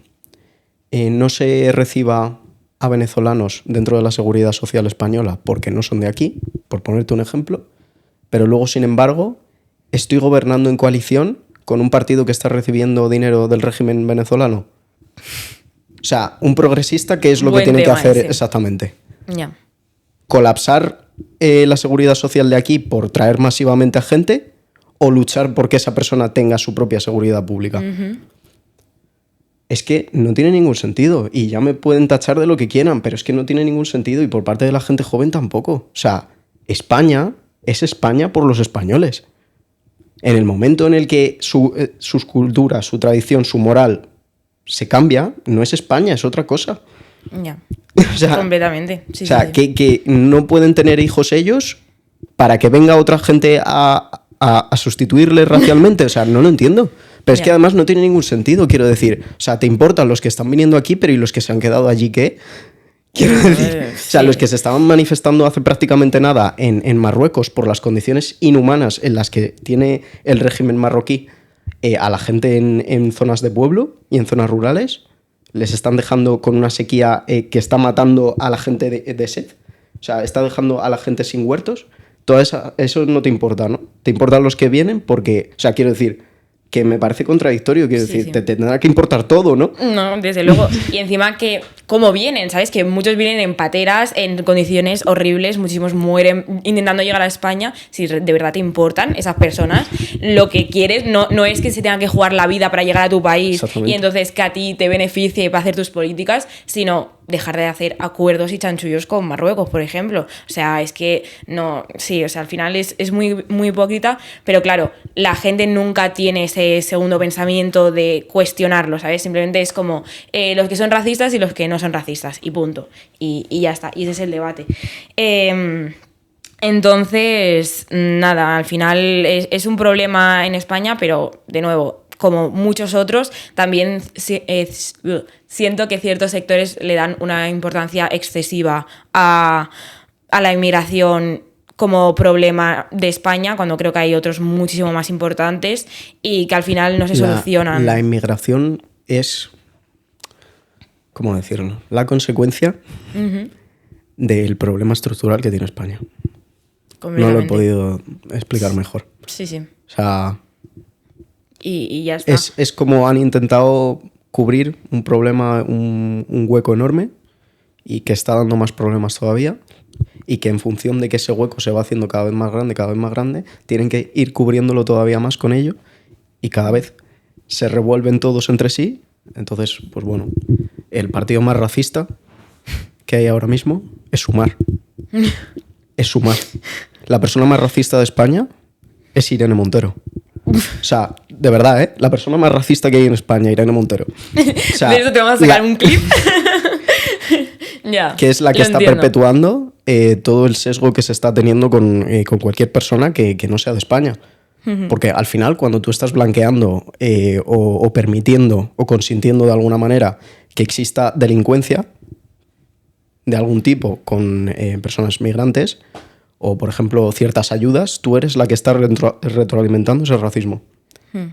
no se reciba a venezolanos dentro de la seguridad social española porque no son de aquí, por ponerte un ejemplo, pero luego, sin embargo, estoy gobernando en coalición con un partido que está recibiendo dinero del régimen venezolano. O sea, un progresista, ¿qué es lo Buen que tiene que tema hacer ese. exactamente? Ya. ¿Colapsar la seguridad social de aquí por traer masivamente a gente o luchar porque esa persona tenga su propia seguridad pública? Es que no tiene ningún sentido y ya me pueden tachar de lo que quieran, pero es que no tiene ningún sentido y por parte de la gente joven tampoco. O sea, España es España por los españoles. En el momento en el que sus culturas, su tradición, su moral se cambia, no es España, es otra cosa. Ya. O sea, completamente. Sí, o sea, sí. que no pueden tener hijos ellos para que venga otra gente a sustituirles racialmente. O sea, no lo entiendo. Pero es que además no tiene ningún sentido, quiero decir. O sea, te importan los que están viniendo aquí, pero ¿y los que se han quedado allí qué? Quiero decir, o sea, sí. los que se estaban manifestando hace prácticamente nada en Marruecos por las condiciones inhumanas en las que tiene el régimen marroquí a la gente en zonas de pueblo y en zonas rurales, les están dejando con una sequía que está matando a la gente de sed. O sea, está dejando a la gente sin huertos. Todo eso no te importa, ¿no? Te importan los que vienen porque, o sea, quiero decir, que me parece contradictorio, quiero decir, te tendrá que importar todo, ¿no? No, desde luego. Y encima que, ¿cómo vienen? ¿Sabes? Que muchos vienen en pateras, en condiciones horribles, muchísimos mueren intentando llegar a España. Si de verdad te importan esas personas, lo que quieres no es que se tengan que jugar la vida para llegar a tu país y entonces que a ti te beneficie para hacer tus políticas, sino dejar de hacer acuerdos y chanchullos con Marruecos, por ejemplo. O sea, es que no, sí, o sea, al final es muy, muy hipócrita, pero claro, la gente nunca tiene ese segundo pensamiento de cuestionarlo, ¿sabes? Simplemente es como los que son racistas y los que no son racistas, y punto. Y ya está, y ese es el debate. Entonces, nada, al final es un problema en España, pero de nuevo, como muchos otros, también siento que ciertos sectores le dan una importancia excesiva a la inmigración como problema de España, cuando creo que hay otros muchísimo más importantes y que al final no se solucionan. La inmigración es, ¿cómo decirlo?, la consecuencia del problema estructural que tiene España. No lo he podido explicar mejor. Sí, sí. O sea, y ya está. Es como han intentado cubrir un problema, un hueco enorme y que está dando más problemas todavía y que en función de que ese hueco se va haciendo cada vez más grande, tienen que ir cubriéndolo todavía más con ello y cada vez se revuelven todos entre sí. Entonces, pues bueno, el partido más racista que hay ahora mismo es Sumar. Es Sumar. La persona más racista de España es Irene Montero. O sea, de verdad, ¿eh? La persona más racista que hay en España, Irene Montero. O sea, de eso te vamos a sacar un clip. Ya, que es la que está perpetuando todo el sesgo que se está teniendo con cualquier persona que no sea de España. Porque al final, cuando tú estás blanqueando o permitiendo o consintiendo de alguna manera que exista delincuencia de algún tipo con personas migrantes o, por ejemplo, ciertas ayudas, tú eres la que está retroalimentando ese racismo.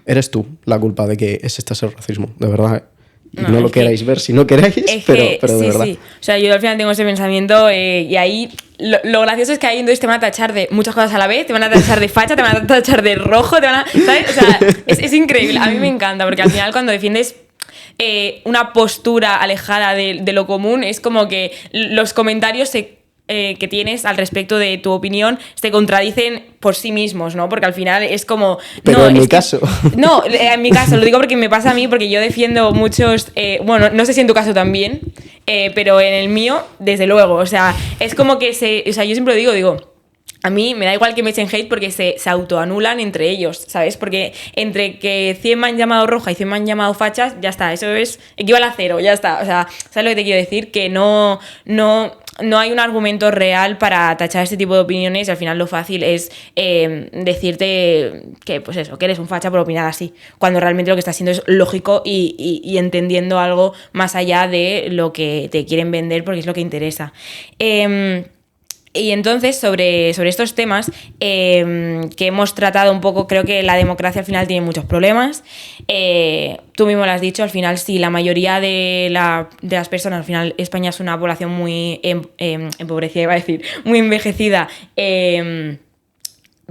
Eres tú la culpa de que exista ese racismo, de verdad, ¿eh? Y no lo queráis ver si no queráis, pero de verdad. Sí. O sea, yo al final tengo ese pensamiento y ahí lo gracioso es que ahí entonces te van a tachar de muchas cosas a la vez, te van a tachar de facha, te van a tachar de rojo, ¿sabes? O sea, es increíble, a mí me encanta, porque al final cuando defiendes una postura alejada de lo común, es como que los comentarios que tienes al respecto de tu opinión se contradicen por sí mismos, ¿no? Porque al final es como... Pero no, en mi caso... No, en mi caso, lo digo porque me pasa a mí, porque yo defiendo muchos... bueno, no sé si en tu caso también, pero en el mío, desde luego. O sea, es como que o sea, yo siempre lo digo... A mí me da igual que me echen hate porque se autoanulan entre ellos, ¿sabes? Porque entre que 100 me han llamado roja y 100 me han llamado fachas, ya está, eso equivale a 0, ya está. O sea, ¿sabes lo que te quiero decir? Que no hay un argumento real para tachar este tipo de opiniones y al final lo fácil es decirte que, pues eso, que eres un facha por opinar así, cuando realmente lo que estás haciendo es lógico y entendiendo algo más allá de lo que te quieren vender porque es lo que interesa. Y entonces, sobre estos temas que hemos tratado un poco, creo que la democracia al final tiene muchos problemas. Tú mismo lo has dicho, al final sí, la mayoría de las personas, al final España es una población muy empobrecida, iba a decir, muy envejecida.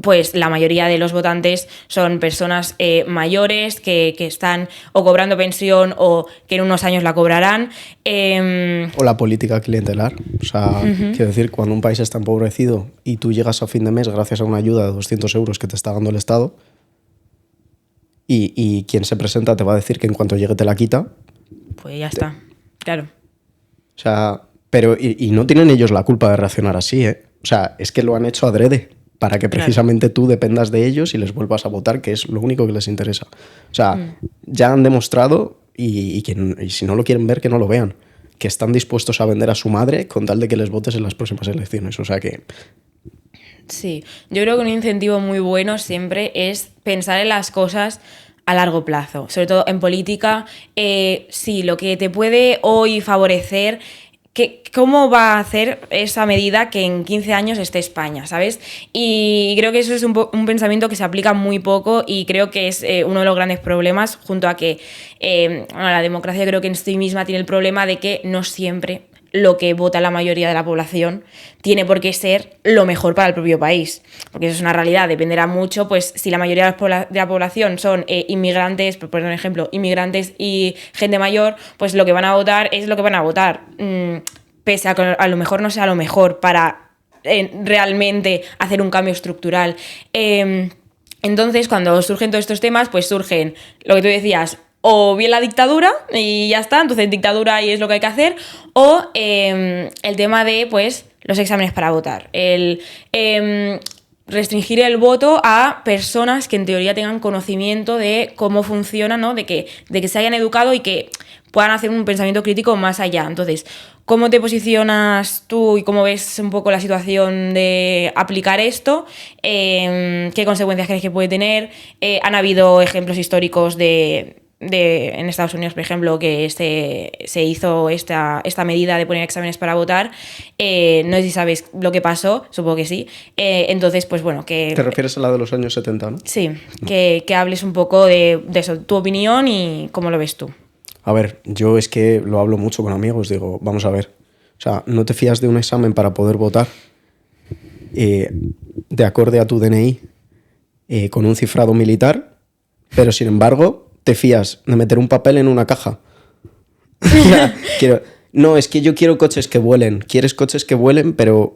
Pues la mayoría de los votantes son personas mayores que están o cobrando pensión o que en unos años la cobrarán. O la política clientelar. O sea, quiero decir, cuando un país está empobrecido y tú llegas a fin de mes gracias a una ayuda de 200 euros que te está dando el Estado y quien se presenta te va a decir que en cuanto llegue te la quita. Pues ya está, claro. O sea, pero y no tienen ellos la culpa de reaccionar así, ¿eh? O sea, es que lo han hecho adrede para que precisamente tú dependas de ellos y les vuelvas a votar, que es lo único que les interesa. O sea, ya han demostrado, y si no lo quieren ver, que no lo vean, que están dispuestos a vender a su madre con tal de que les votes en las próximas elecciones. O sea que... Sí, yo creo que un incentivo muy bueno siempre es pensar en las cosas a largo plazo, sobre todo en política. Sí, lo que te puede hoy favorecer... ¿Cómo va a hacer esa medida que en 15 años esté España, ¿sabes? Y creo que eso es un pensamiento que se aplica muy poco y creo que es uno de los grandes problemas, junto a que la democracia creo que en sí misma tiene el problema de que no siempre lo que vota la mayoría de la población tiene por qué ser lo mejor para el propio país, porque eso es una realidad, dependerá mucho, pues si la mayoría de la población son inmigrantes, por poner un ejemplo, inmigrantes y gente mayor, pues lo que van a votar es lo que van a votar, pese a que a lo mejor no sea lo mejor para realmente hacer un cambio estructural. Entonces, cuando surgen todos estos temas, pues surgen lo que tú decías, o bien la dictadura y ya está, entonces dictadura y es lo que hay que hacer, o el tema de pues los exámenes para votar, el restringir el voto a personas que en teoría tengan conocimiento de cómo funciona, ¿no? de que se hayan educado y que puedan hacer un pensamiento crítico más allá. Entonces, ¿cómo te posicionas tú y cómo ves un poco la situación de aplicar esto? ¿Qué consecuencias crees que puede tener? Han habido ejemplos históricos en Estados Unidos, por ejemplo, que se hizo esta medida de poner exámenes para votar. No sé si sabes lo que pasó, supongo que sí. Entonces, pues bueno, que... ¿Te refieres a la de los años 70, no? Sí, no. Que hables un poco de eso, tu opinión y cómo lo ves tú. A ver, yo es que lo hablo mucho con amigos, digo, vamos a ver. O sea, no te fías de un examen para poder votar de acorde a tu DNI con un cifrado militar, pero sin embargo... te fías de meter un papel en una caja. No, es que yo quiero coches que vuelen. Quieres coches que vuelen, pero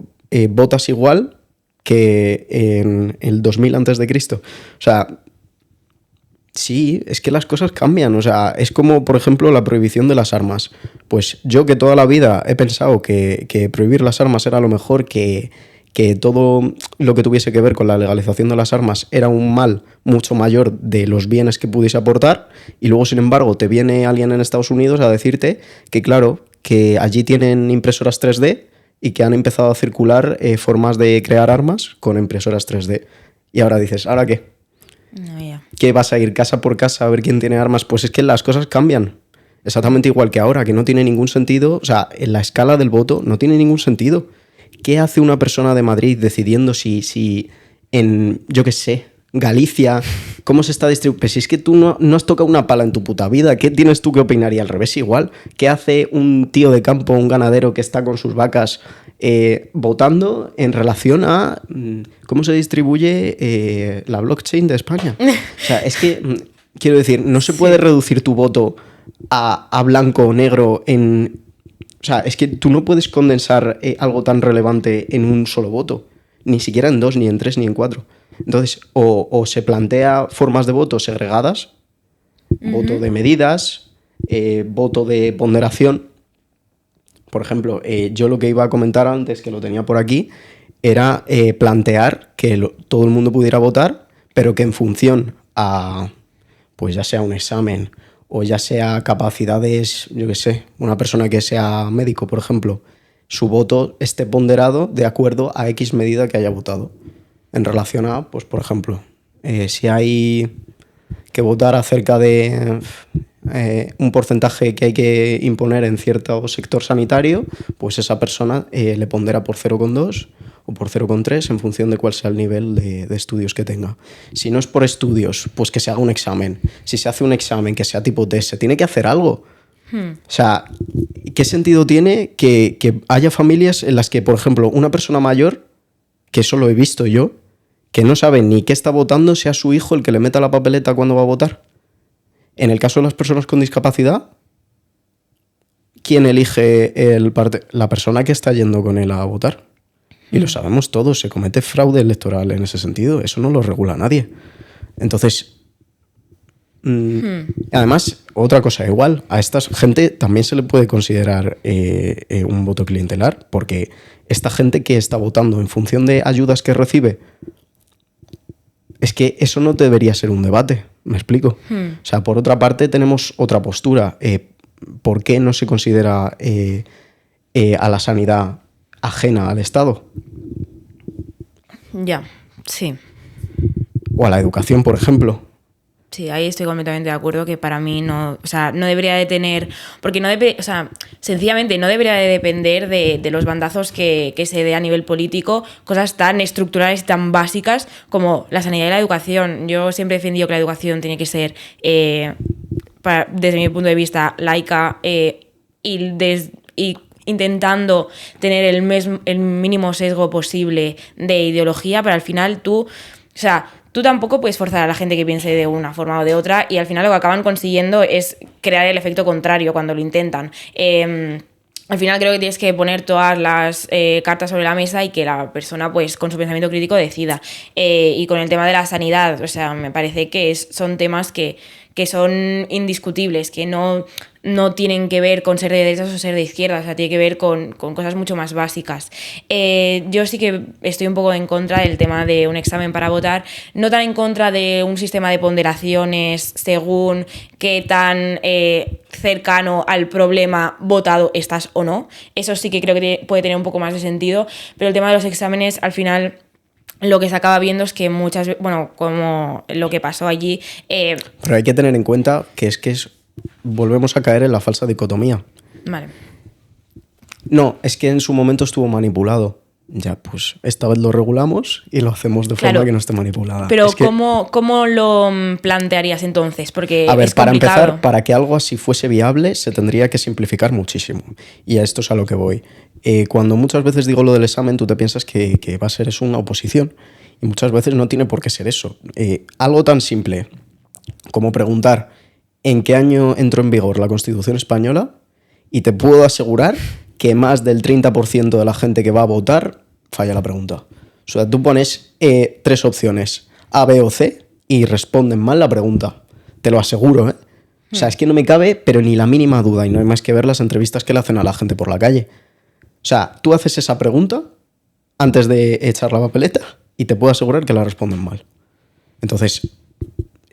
votas igual que en el 2000 a.C. O sea, sí, es que las cosas cambian. O sea, es como, por ejemplo, la prohibición de las armas. Pues yo que toda la vida he pensado que prohibir las armas era lo mejor, que todo lo que tuviese que ver con la legalización de las armas era un mal mucho mayor de los bienes que pudiese aportar, y luego, sin embargo, te viene alguien en Estados Unidos a decirte que, claro, que allí tienen impresoras 3D y que han empezado a circular formas de crear armas con impresoras 3D. Y ahora dices, ¿ahora qué? No, yeah. ¿Qué vas a ir casa por casa a ver quién tiene armas? Pues es que las cosas cambian. Exactamente igual que ahora, que no tiene ningún sentido. O sea, en la escala del voto no tiene ningún sentido. ¿Qué hace una persona de Madrid decidiendo si en, yo qué sé, Galicia, cómo se está distribuyendo? Pues si es que tú no has tocado una pala en tu puta vida, ¿qué tienes tú que opinar? Y al revés igual. ¿Qué hace un tío de campo, un ganadero que está con sus vacas votando en relación a cómo se distribuye la blockchain de España. O sea, es que, quiero decir, no se puede reducir tu voto a blanco o negro en... O sea, es que tú no puedes condensar algo tan relevante en un solo voto. Ni siquiera en 2, ni en 3, ni en 4. Entonces, o se plantea formas de voto segregadas, voto de medidas, voto de ponderación. Por ejemplo, yo lo que iba a comentar antes, que lo tenía por aquí, era plantear que todo el mundo pudiera votar, pero que en función a, pues ya sea un examen o ya sea capacidades, yo qué sé, una persona que sea médico, por ejemplo, su voto esté ponderado de acuerdo a X medida que haya votado. En relación a, pues por ejemplo, si hay que votar acerca de un porcentaje que hay que imponer en cierto sector sanitario, pues esa persona le pondera por 0,2 o por 0,3 en función de cuál sea el nivel de estudios que tenga. Si no es por estudios, pues que se haga un examen. Si se hace un examen que sea tipo test, se tiene que hacer algo. O sea, ¿qué sentido tiene que haya familias en las que, por ejemplo, una persona mayor, que eso lo he visto yo, que no sabe ni qué está votando, sea su hijo el que le meta la papeleta cuando va a votar? En el caso de las personas con discapacidad, ¿quién elige la persona que está yendo con él a votar? Y lo sabemos todos, se comete fraude electoral en ese sentido, eso no lo regula nadie. Entonces, además, otra cosa igual, a esta gente también se le puede considerar un voto clientelar, porque esta gente que está votando en función de ayudas que recibe, es que eso no debería ser un debate, ¿me explico? O sea, por otra parte tenemos otra postura. ¿Por qué no se considera a la sanidad ajena al Estado? Ya, sí. O a la educación, por ejemplo. Sí, ahí estoy completamente de acuerdo, que para mí no, o sea, no debería de tener, porque no debe, o sea, sencillamente no debería de depender de los bandazos que se dé a nivel político, cosas tan estructurales y tan básicas como la sanidad y la educación. Yo siempre he defendido que la educación tiene que ser, desde mi punto de vista, laica y intentando tener el mínimo sesgo posible de ideología, pero al final tú tampoco puedes forzar a la gente que piense de una forma o de otra, y al final lo que acaban consiguiendo es crear el efecto contrario cuando lo intentan. Al final creo que tienes que poner todas las cartas sobre la mesa y que la persona, pues, con su pensamiento crítico decida. Y con el tema de la sanidad, o sea, me parece que son temas que son indiscutibles, que no tienen que ver con ser de derechas o ser de izquierdas, o sea, tiene que ver con cosas mucho más básicas. Yo sí que estoy un poco en contra del tema de un examen para votar, no tan en contra de un sistema de ponderaciones según qué tan cercano al problema votado estás o no. Eso sí que creo que puede tener un poco más de sentido, pero el tema de los exámenes, al final, lo que se acaba viendo es que muchas veces, bueno, como lo que pasó allí... Pero hay que tener en cuenta que volvemos a caer en la falsa dicotomía. Vale. No, es que en su momento estuvo manipulado. Ya, pues esta vez lo regulamos y lo hacemos de forma que no esté manipulada. Pero es que, ¿cómo lo plantearías entonces? Porque a ver, es complicado. para empezar, para que algo así fuese viable, se tendría que simplificar muchísimo. Y a esto es a lo que voy. Cuando muchas veces digo lo del examen, tú te piensas que va a ser eso una oposición. Y muchas veces no tiene por qué ser eso. Algo tan simple como preguntar en qué año entró en vigor la Constitución española, y te puedo asegurar que más del 30% de la gente que va a votar falla la pregunta. O sea, tú pones 3 opciones, A, B o C, y responden mal la pregunta. Te lo aseguro, ¿eh? O sea, es que no me cabe, pero ni la mínima duda, y no hay más que ver las entrevistas que le hacen a la gente por la calle. O sea, tú haces esa pregunta antes de echar la papeleta y te puedo asegurar que la responden mal. Entonces,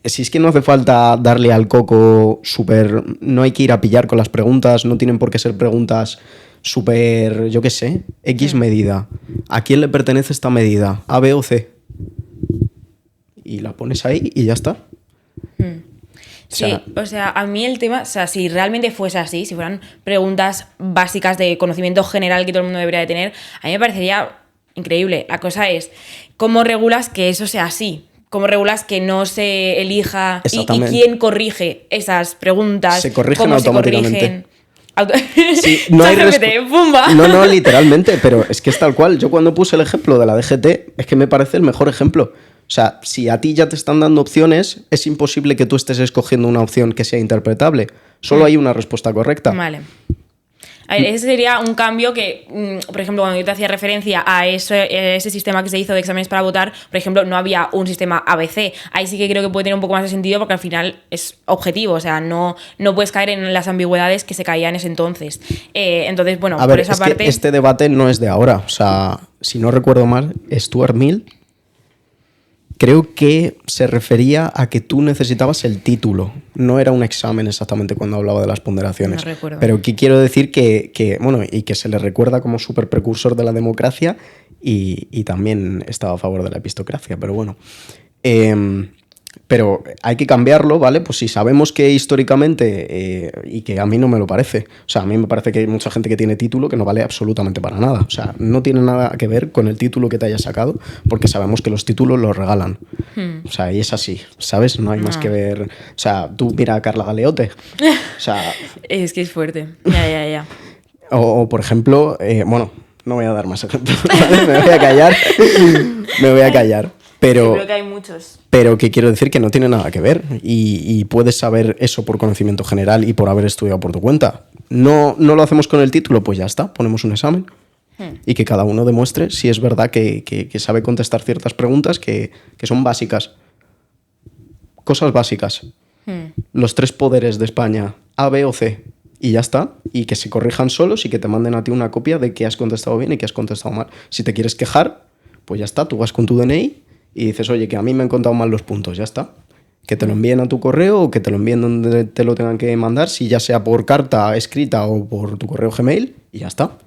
si es que no hace falta darle al coco súper... No hay que ir a pillar con las preguntas, no tienen por qué ser preguntas súper, yo qué sé, X medida. ¿A quién le pertenece esta medida? ¿A, B o C? Y la pones ahí y ya está. Sí, o sea, a mí el tema, o sea, si realmente fuese así, si fueran preguntas básicas de conocimiento general que todo el mundo debería de tener, a mí me parecería increíble. La cosa es, ¿cómo regulas que eso sea así? ¿Cómo regulas que no se elija y quién corrige esas preguntas? Se corrigen ¿Cómo automáticamente. se corrigen? Sí, no hay ChatGPT, ¡pumba! No, literalmente, pero es que es tal cual. Yo cuando puse el ejemplo de la DGT, es que me parece el mejor ejemplo. O sea, si a ti ya te están dando opciones, es imposible que tú estés escogiendo una opción que sea interpretable. Solo hay una respuesta correcta. Vale. A ver, ese sería un cambio que, por ejemplo, cuando yo te hacía referencia a ese sistema que se hizo de exámenes para votar, por ejemplo, no había un sistema ABC. Ahí sí que creo que puede tener un poco más de sentido porque al final es objetivo, o sea, no puedes caer en las ambigüedades que se caían en ese entonces. Entonces, bueno, A ver, por esa es parte... que este debate no es de ahora. O sea, si no recuerdo mal, Stuart Mill creo que se refería a que tú necesitabas el título. No era un examen exactamente cuando hablaba de las ponderaciones. No recuerdo. Pero aquí quiero decir bueno, y que se le recuerda como súper precursor de la democracia y también estaba a favor de la epistocracia. Pero bueno. Pero hay que cambiarlo, ¿vale? Pues si sabemos que históricamente, y que a mí no me lo parece, o sea, a mí me parece que hay mucha gente que tiene título que no vale absolutamente para nada, o sea, no tiene nada que ver con el título que te hayas sacado, porque sabemos que los títulos los regalan, o sea, y es así, ¿sabes? No hay más que ver, o sea, tú mira a Carla Galeote, o sea... Es que es fuerte, ya. O por ejemplo, bueno, no voy a dar más ejemplos, ¿vale? Me voy a callar. Pero, creo que hay muchos. Pero que quiero decir que no tiene nada que ver y puedes saber eso por conocimiento general y por haber estudiado por tu cuenta. No lo hacemos con el título, pues ya está, ponemos un examen y que cada uno demuestre si es verdad que sabe contestar ciertas preguntas que son básicas. Cosas básicas. Los 3 poderes de España, A, B o C. Y ya está. Y que se corrijan solos y que te manden a ti una copia de que has contestado bien y que has contestado mal. Si te quieres quejar, pues ya está, tú vas con tu DNI y dices, oye, que a mí me han contado mal los puntos, ya está. Que te lo envíen a tu correo o que te lo envíen donde te lo tengan que mandar, si ya sea por carta escrita o por tu correo Gmail, y ya está.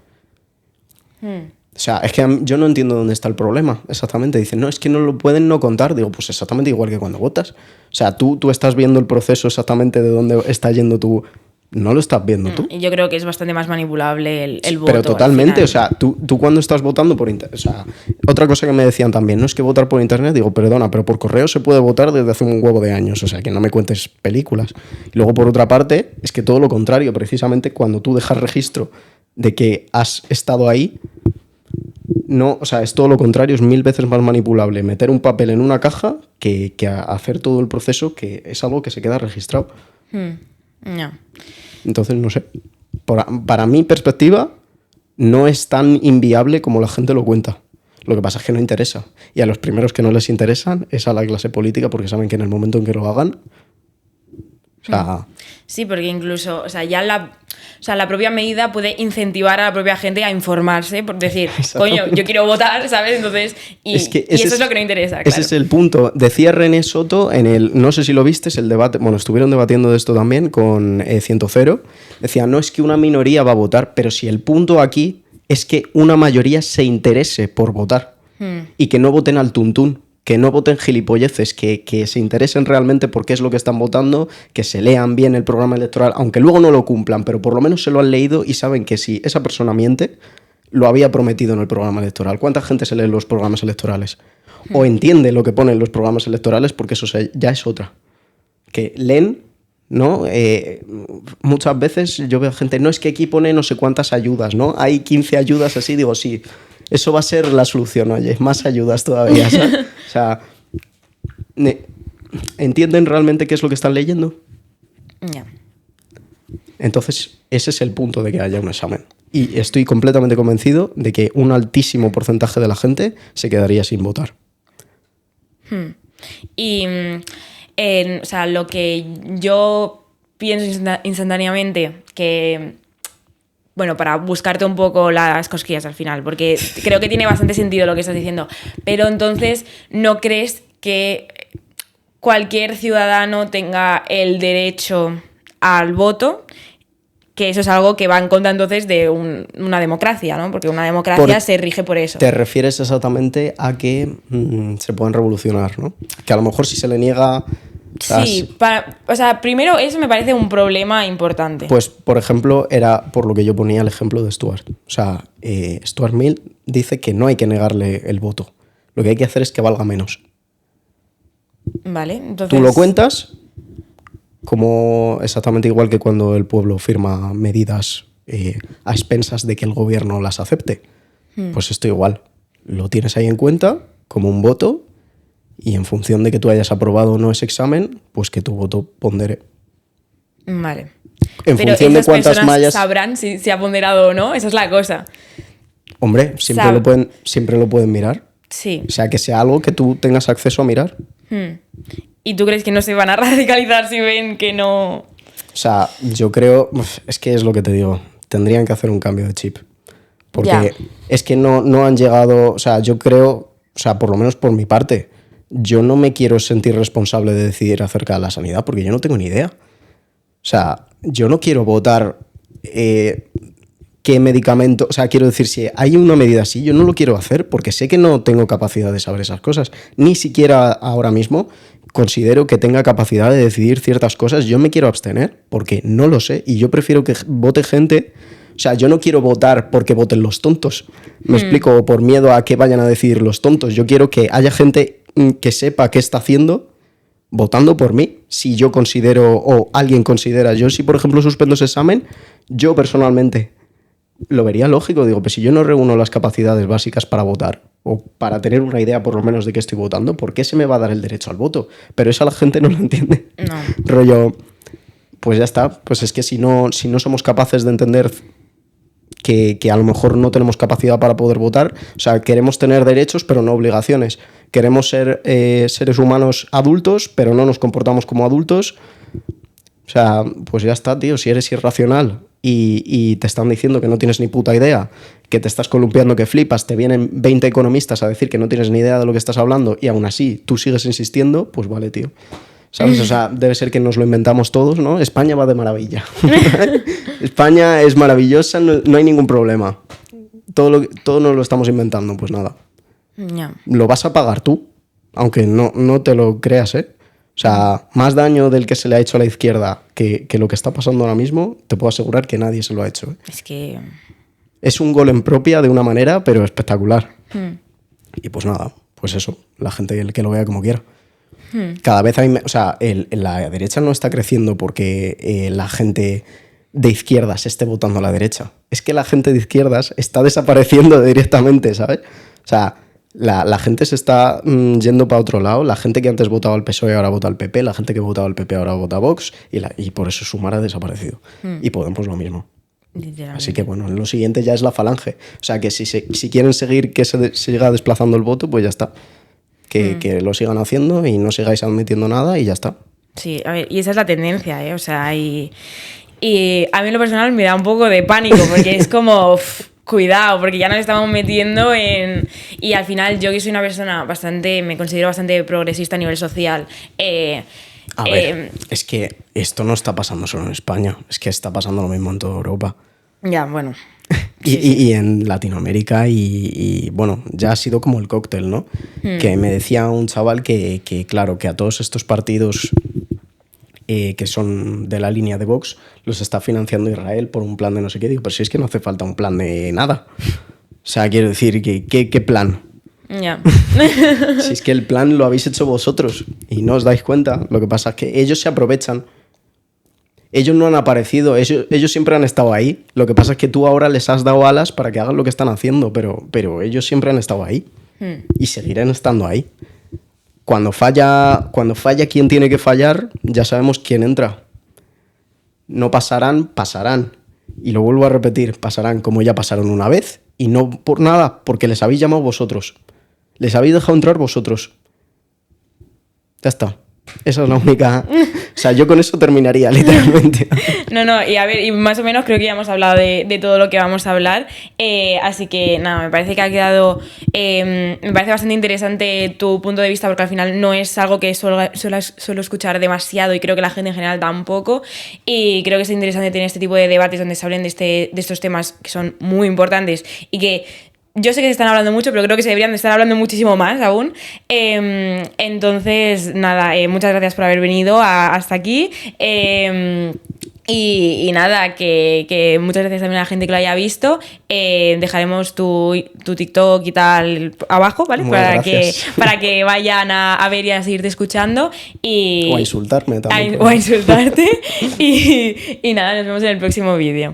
O sea, es que yo no entiendo dónde está el problema, exactamente. Dicen, no, es que no lo pueden no contar. Digo, pues exactamente igual que cuando votas. O sea, tú estás viendo el proceso exactamente de dónde está yendo tu... No lo estás viendo tú. Y yo creo que es bastante más manipulable el voto. Pero totalmente, o sea, tú cuando estás votando por internet... O sea, otra cosa que me decían también, no es que votar por internet, digo, perdona, pero por correo se puede votar desde hace un huevo de años, o sea, que no me cuentes películas. Y luego, por otra parte, es que todo lo contrario, precisamente cuando tú dejas registro de que has estado ahí, no, o sea, es todo lo contrario, es 1000 veces más manipulable meter un papel en una caja que hacer todo el proceso, que es algo que se queda registrado. No. Entonces, no sé. Para mi perspectiva, no es tan inviable como la gente lo cuenta. Lo que pasa es que no interesa. Y a los primeros que no les interesan es a la clase política porque saben que en el momento en que lo hagan... O sea... Sí, porque incluso, o sea, ya la propia medida puede incentivar a la propia gente a informarse, por decir, coño, yo quiero votar, ¿sabes? Entonces, y eso es lo que no interesa, claro. Ese es el punto. Decía René Soto en el, no sé si lo viste, es el debate, bueno, estuvieron debatiendo de esto también con 100. Decía, no es que una minoría va a votar, pero si el punto aquí es que una mayoría se interese por votar y que no voten al tuntún. Que no voten gilipolleces, que se interesen realmente por qué es lo que están votando, que se lean bien el programa electoral, aunque luego no lo cumplan, pero por lo menos se lo han leído y saben que si esa persona miente, lo había prometido en el programa electoral. ¿Cuánta gente se lee los programas electorales? O entiende lo que ponen los programas electorales, porque eso ya es otra. Que leen, ¿no? Muchas veces yo veo gente, no, es que aquí pone no sé cuántas ayudas, ¿no? Hay 15 ayudas así, digo, sí. Eso va a ser la solución, oye, más ayudas todavía, ¿sabes? O sea, ¿entienden realmente qué es lo que están leyendo? Yeah. Entonces, ese es el punto de que haya un examen. Y estoy completamente convencido de que un altísimo porcentaje de la gente se quedaría sin votar. Y, o sea, lo que yo pienso instantáneamente, que... Bueno, para buscarte un poco las cosquillas al final, porque creo que tiene bastante sentido lo que estás diciendo. Pero entonces, ¿no crees que cualquier ciudadano tenga el derecho al voto? Que eso es algo que va en contra entonces de una democracia, ¿no? Porque una democracia se rige por eso. Te refieres exactamente a que se puedan revolucionar, ¿no? Que a lo mejor si se le niega... Sí, o sea, primero eso me parece un problema importante. Pues, por ejemplo, era por lo que yo ponía el ejemplo de Stuart. O sea, Stuart Mill dice que no hay que negarle el voto. Lo que hay que hacer es que valga menos. Vale, entonces... Tú lo cuentas como exactamente igual que cuando el pueblo firma medidas a expensas de que el gobierno las acepte. Pues esto igual. Lo tienes ahí en cuenta como un voto y en función de que tú hayas aprobado o no ese examen, pues que tu voto pondere. Vale. En Pero función de esas cuántas personas mallas... sabrán si se ha ponderado o no, esa es la cosa. Hombre, siempre lo pueden mirar. Sí. O sea, que sea algo que tú tengas acceso a mirar. ¿Y tú crees que no se van a radicalizar si ven que no...? O sea, yo creo... Es que es lo que te digo. Tendrían que hacer un cambio de chip. Porque Ya. es que no han llegado... O sea, yo creo... O sea, por lo menos por mi parte, yo no me quiero sentir responsable de decidir acerca de la sanidad porque yo no tengo ni idea. O sea, yo no quiero votar qué medicamento... O sea, quiero decir, si hay una medida así, yo no lo quiero hacer porque sé que no tengo capacidad de saber esas cosas. Ni siquiera ahora mismo considero que tenga capacidad de decidir ciertas cosas. Yo me quiero abstener porque no lo sé y yo prefiero que vote gente... O sea, yo no quiero votar porque voten los tontos. Me explico, o por miedo a que vayan a decidir los tontos. Yo quiero que haya gente que sepa qué está haciendo votando por mí. Si yo considero, o alguien considera, yo si por ejemplo suspendo ese examen, yo personalmente lo vería lógico. Digo, pues si yo no reúno las capacidades básicas para votar, o para tener una idea por lo menos de qué estoy votando, ¿por qué se me va a dar el derecho al voto? Pero eso la gente no lo entiende. No. Rollo, pues ya está. Pues es que si no somos capaces de entender que a lo mejor no tenemos capacidad para poder votar. O sea, queremos tener derechos, pero no obligaciones. Queremos ser seres humanos adultos, pero no nos comportamos como adultos. O sea, pues ya está, tío. Si eres irracional y te están diciendo que no tienes ni puta idea, que te estás columpiando, que flipas, te vienen 20 economistas a decir que no tienes ni idea de lo que estás hablando y aún así tú sigues insistiendo, pues vale, tío. ¿Sabes? O sea, debe ser que nos lo inventamos todos, ¿no? España va de maravilla. España es maravillosa, no hay ningún problema. Todo nos lo estamos inventando, pues nada. Ya. Lo vas a pagar tú, aunque no te lo creas, ¿eh? O sea, más daño del que se le ha hecho a la izquierda que lo que está pasando ahora mismo, te puedo asegurar que nadie se lo ha hecho, ¿eh? Es que... Es un gol en propia de una manera, pero espectacular. Y pues nada, pues eso, la gente que lo vea como quiera. Cada vez hay... O sea, la derecha no está creciendo porque la gente de izquierdas esté votando a la derecha. Es que la gente de izquierdas está desapareciendo directamente, ¿sabes? O sea, la gente se está yendo para otro lado. La gente que antes votaba al PSOE ahora vota al PP. La gente que votaba al PP ahora vota a Vox. Y por eso Sumar ha desaparecido. Y Podemos lo mismo. Así que bueno, lo siguiente ya es la falange. O sea, que si quieren seguir que se siga desplazando el voto, pues ya está. Que lo sigan haciendo y no sigáis admitiendo nada y ya está. Sí, a ver, y esa es la tendencia, ¿eh? O sea, y a mí en lo personal me da un poco de pánico porque es como... cuidado, porque ya nos estamos metiendo en... Y al final yo que soy una persona me considero bastante progresista a nivel social. A ver, es que esto no está pasando solo en España, es que está pasando lo mismo en toda Europa. Ya, bueno. Y en Latinoamérica y bueno, ya ha sido como el cóctel, ¿no? Que me decía un chaval que claro, que a todos estos partidos que son de la línea de Vox los está financiando Israel por un plan de no sé qué. Digo, pero si es que no hace falta un plan de nada. O sea, quiero decir, ¿qué plan? Ya. Si es que el plan lo habéis hecho vosotros y no os dais cuenta. Lo que pasa es que ellos se aprovechan. Ellos no han aparecido, ellos siempre han estado ahí. Lo que pasa es que tú ahora les has dado alas para que hagan lo que están haciendo, pero ellos siempre han estado ahí. Y seguirán estando ahí. Cuando falla quien tiene que fallar, ya sabemos quién entra. No pasarán. Y lo vuelvo a repetir, pasarán como ya pasaron una vez. Y no por nada, porque les habéis llamado vosotros. Les habéis dejado entrar vosotros. Ya está. Esa es la única... O sea, yo con eso terminaría, literalmente. No, y a ver, y más o menos creo que ya hemos hablado de todo lo que vamos a hablar. Así que nada, me parece que ha quedado... me parece bastante interesante tu punto de vista, porque al final no es algo que suelo escuchar demasiado y creo que la gente en general tampoco. Y creo que es interesante tener este tipo de debates donde se hablen de estos temas que son muy importantes y que yo sé que se están hablando mucho, pero creo que se deberían de estar hablando muchísimo más aún. Entonces, nada, muchas gracias por haber venido hasta aquí. Y nada, que muchas gracias también a la gente que lo haya visto. Dejaremos tu TikTok y tal abajo, ¿vale? Para que vayan a ver y a seguirte escuchando. O a insultarme también. O a insultarte. Y nada, nos vemos en el próximo vídeo.